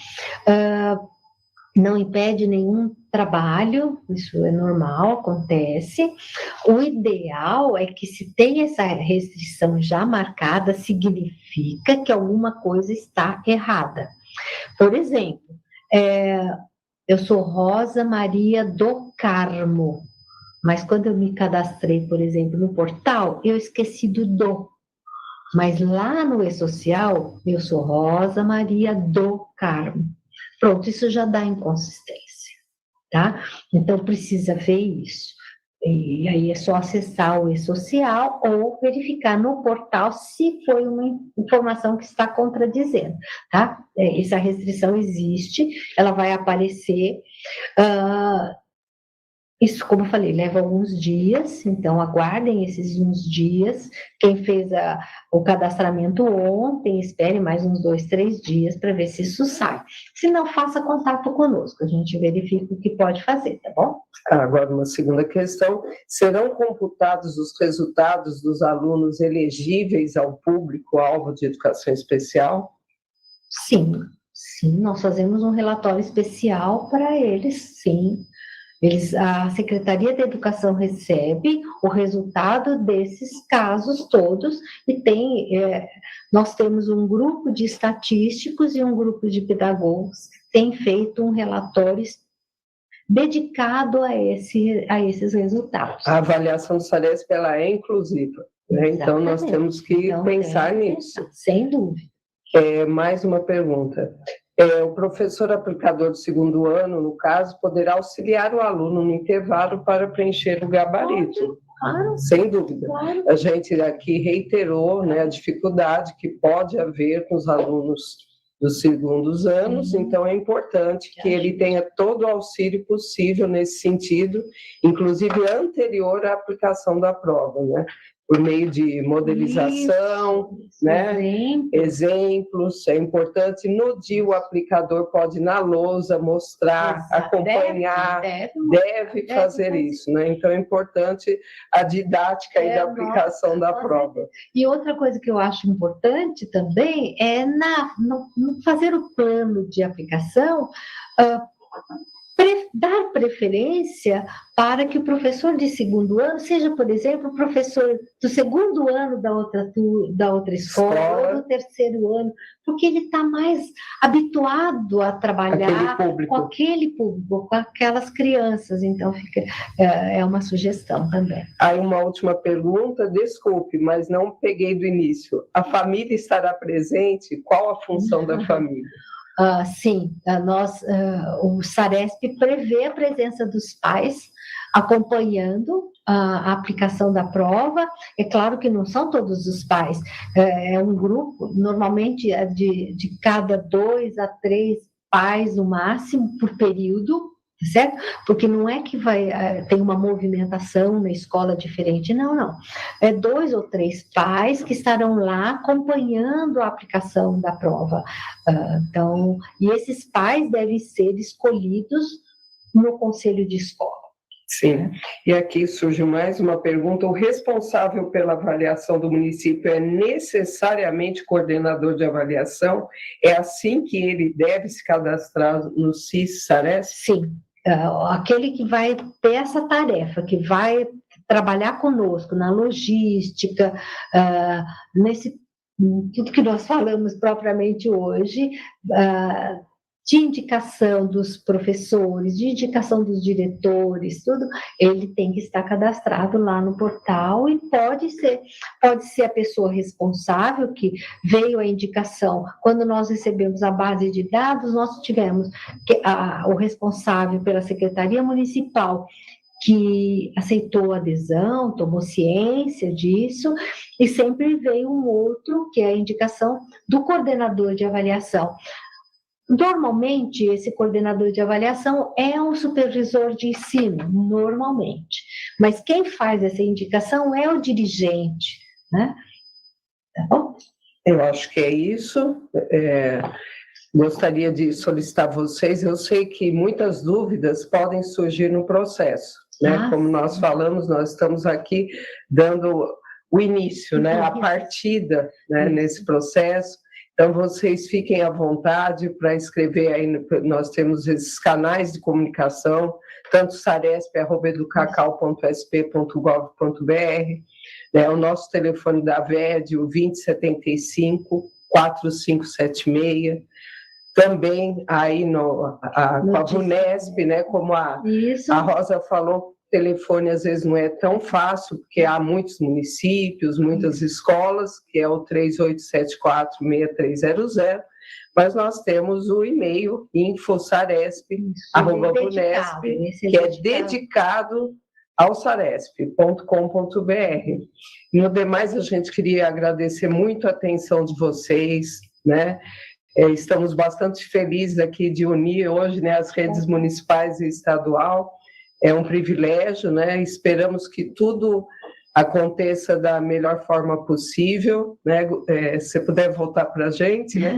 não impede nenhum trabalho, isso é normal, acontece. O ideal é que, se tem essa restrição já marcada, significa que alguma coisa está errada. Por exemplo, eu sou Rosa Maria do Carmo, mas quando eu me cadastrei, por exemplo, no portal, eu esqueci do do. Mas lá no E-Social, eu sou Rosa Maria do Carmo. Pronto, isso já dá inconsistência, tá? Então, precisa ver isso. E aí é só acessar o E-Social ou verificar no portal se foi uma informação que está contradizendo, tá? Essa restrição existe, ela vai aparecer. Isso, como eu falei, leva alguns dias, então aguardem esses uns dias. Quem fez o cadastramento ontem, espere mais uns 2, 3 dias para ver se isso sai. Se não, faça contato conosco, a gente verifica o que pode fazer, tá bom? Agora, uma segunda questão: serão computados os resultados dos alunos elegíveis ao público-alvo de educação especial? Sim, nós fazemos um relatório especial para eles, sim. A Secretaria da Educação recebe o resultado desses casos todos e nós temos um grupo de estatísticos e um grupo de pedagogos que tem feito um relatório dedicado a esses resultados. A avaliação do SARESP, ela é inclusiva, né? Então nós temos que pensar nisso. Sem dúvida. Mais uma pergunta. O professor aplicador do segundo ano, no caso, poderá auxiliar o aluno no intervalo para preencher o gabarito. Claro, sem dúvida. Claro. A gente aqui reiterou, né, a dificuldade que pode haver com os alunos dos segundos anos, então é importante que ele tenha todo o auxílio possível nesse sentido, inclusive anterior à aplicação da prova, né? Por meio de modelização, isso, né? Exemplos, é importante. No dia o aplicador pode ir na lousa mostrar, acompanhar, deve fazer isso, né? Então é importante a didática aí da aplicação da prova. E outra coisa que eu acho importante também é no fazer o plano de aplicação, dar preferência para que o professor de segundo ano seja, por exemplo, o professor do segundo ano da outra escola, ou do terceiro ano, porque ele está mais habituado a trabalhar com aquele público, com aquelas crianças. Então, é uma sugestão também. Aí uma última pergunta, desculpe, mas não peguei do início. A família estará presente? Qual a função da família? Sim, o SARESP prevê a presença dos pais acompanhando a aplicação da prova. É claro que não são todos os pais, é um grupo, normalmente de cada 2 a 3 pais no máximo por período, certo? Porque não é que tem uma movimentação na escola diferente, não. É 2 ou 3 pais que estarão lá acompanhando a aplicação da prova. Então, e esses pais devem ser escolhidos no conselho de escola. Sim, e aqui surge mais uma pergunta: o responsável pela avaliação do município é necessariamente coordenador de avaliação? É assim que ele deve se cadastrar no SIS-SARESP? Sim, aquele que vai ter essa tarefa, que vai trabalhar conosco na logística, tudo que nós falamos propriamente hoje, de indicação dos professores, de indicação dos diretores, tudo, ele tem que estar cadastrado lá no portal e pode ser a pessoa responsável que veio a indicação. Quando nós recebemos a base de dados, nós tivemos o responsável pela Secretaria Municipal, que aceitou a adesão, tomou ciência disso, e sempre veio um outro, que é a indicação do coordenador de avaliação. Normalmente, esse coordenador de avaliação é um supervisor de ensino, normalmente. Mas quem faz essa indicação é o dirigente, né? Tá bom? Eu acho que é isso. Gostaria de solicitar a vocês, eu sei que muitas dúvidas podem surgir no processo, né? Como nós falamos, nós estamos aqui dando o início, né? A partida, né? Nesse processo. Então, vocês fiquem à vontade para escrever aí, nós temos esses canais de comunicação, tanto saresp.educacau.sp.gov.br, né, o nosso telefone da VED, o 2075-4576, também aí com a VUNESP, né, como a Rosa falou, o telefone às vezes não é tão fácil, porque há muitos municípios, muitas escolas, que é o 3874-6300, mas nós temos o e-mail infosaresp@vunesp, que é dedicado ao saresp.com.br. No demais, a gente queria agradecer muito a atenção de vocês, né? Estamos bastante felizes aqui de unir hoje, né, as redes municipais e estadual. É um privilégio, né? Esperamos que tudo aconteça da melhor forma possível, né? Se puder voltar para a gente, né?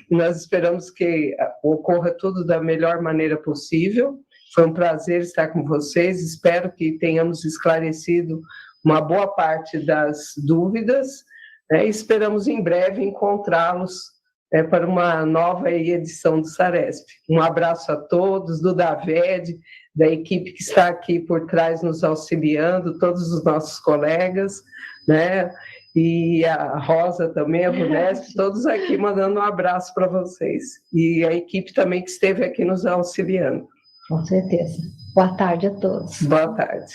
Nós esperamos que ocorra tudo da melhor maneira possível. Foi um prazer estar com vocês. Espero que tenhamos esclarecido uma boa parte das dúvidas, né? Esperamos em breve encontrá-los para uma nova edição do Saresp. Um abraço a todos, do Daved, da equipe que está aqui por trás nos auxiliando, todos os nossos colegas, né? E a Rosa também, a VUNESP, todos aqui mandando um abraço para vocês. E a equipe também que esteve aqui nos auxiliando. Com certeza. Boa tarde a todos. Boa tarde.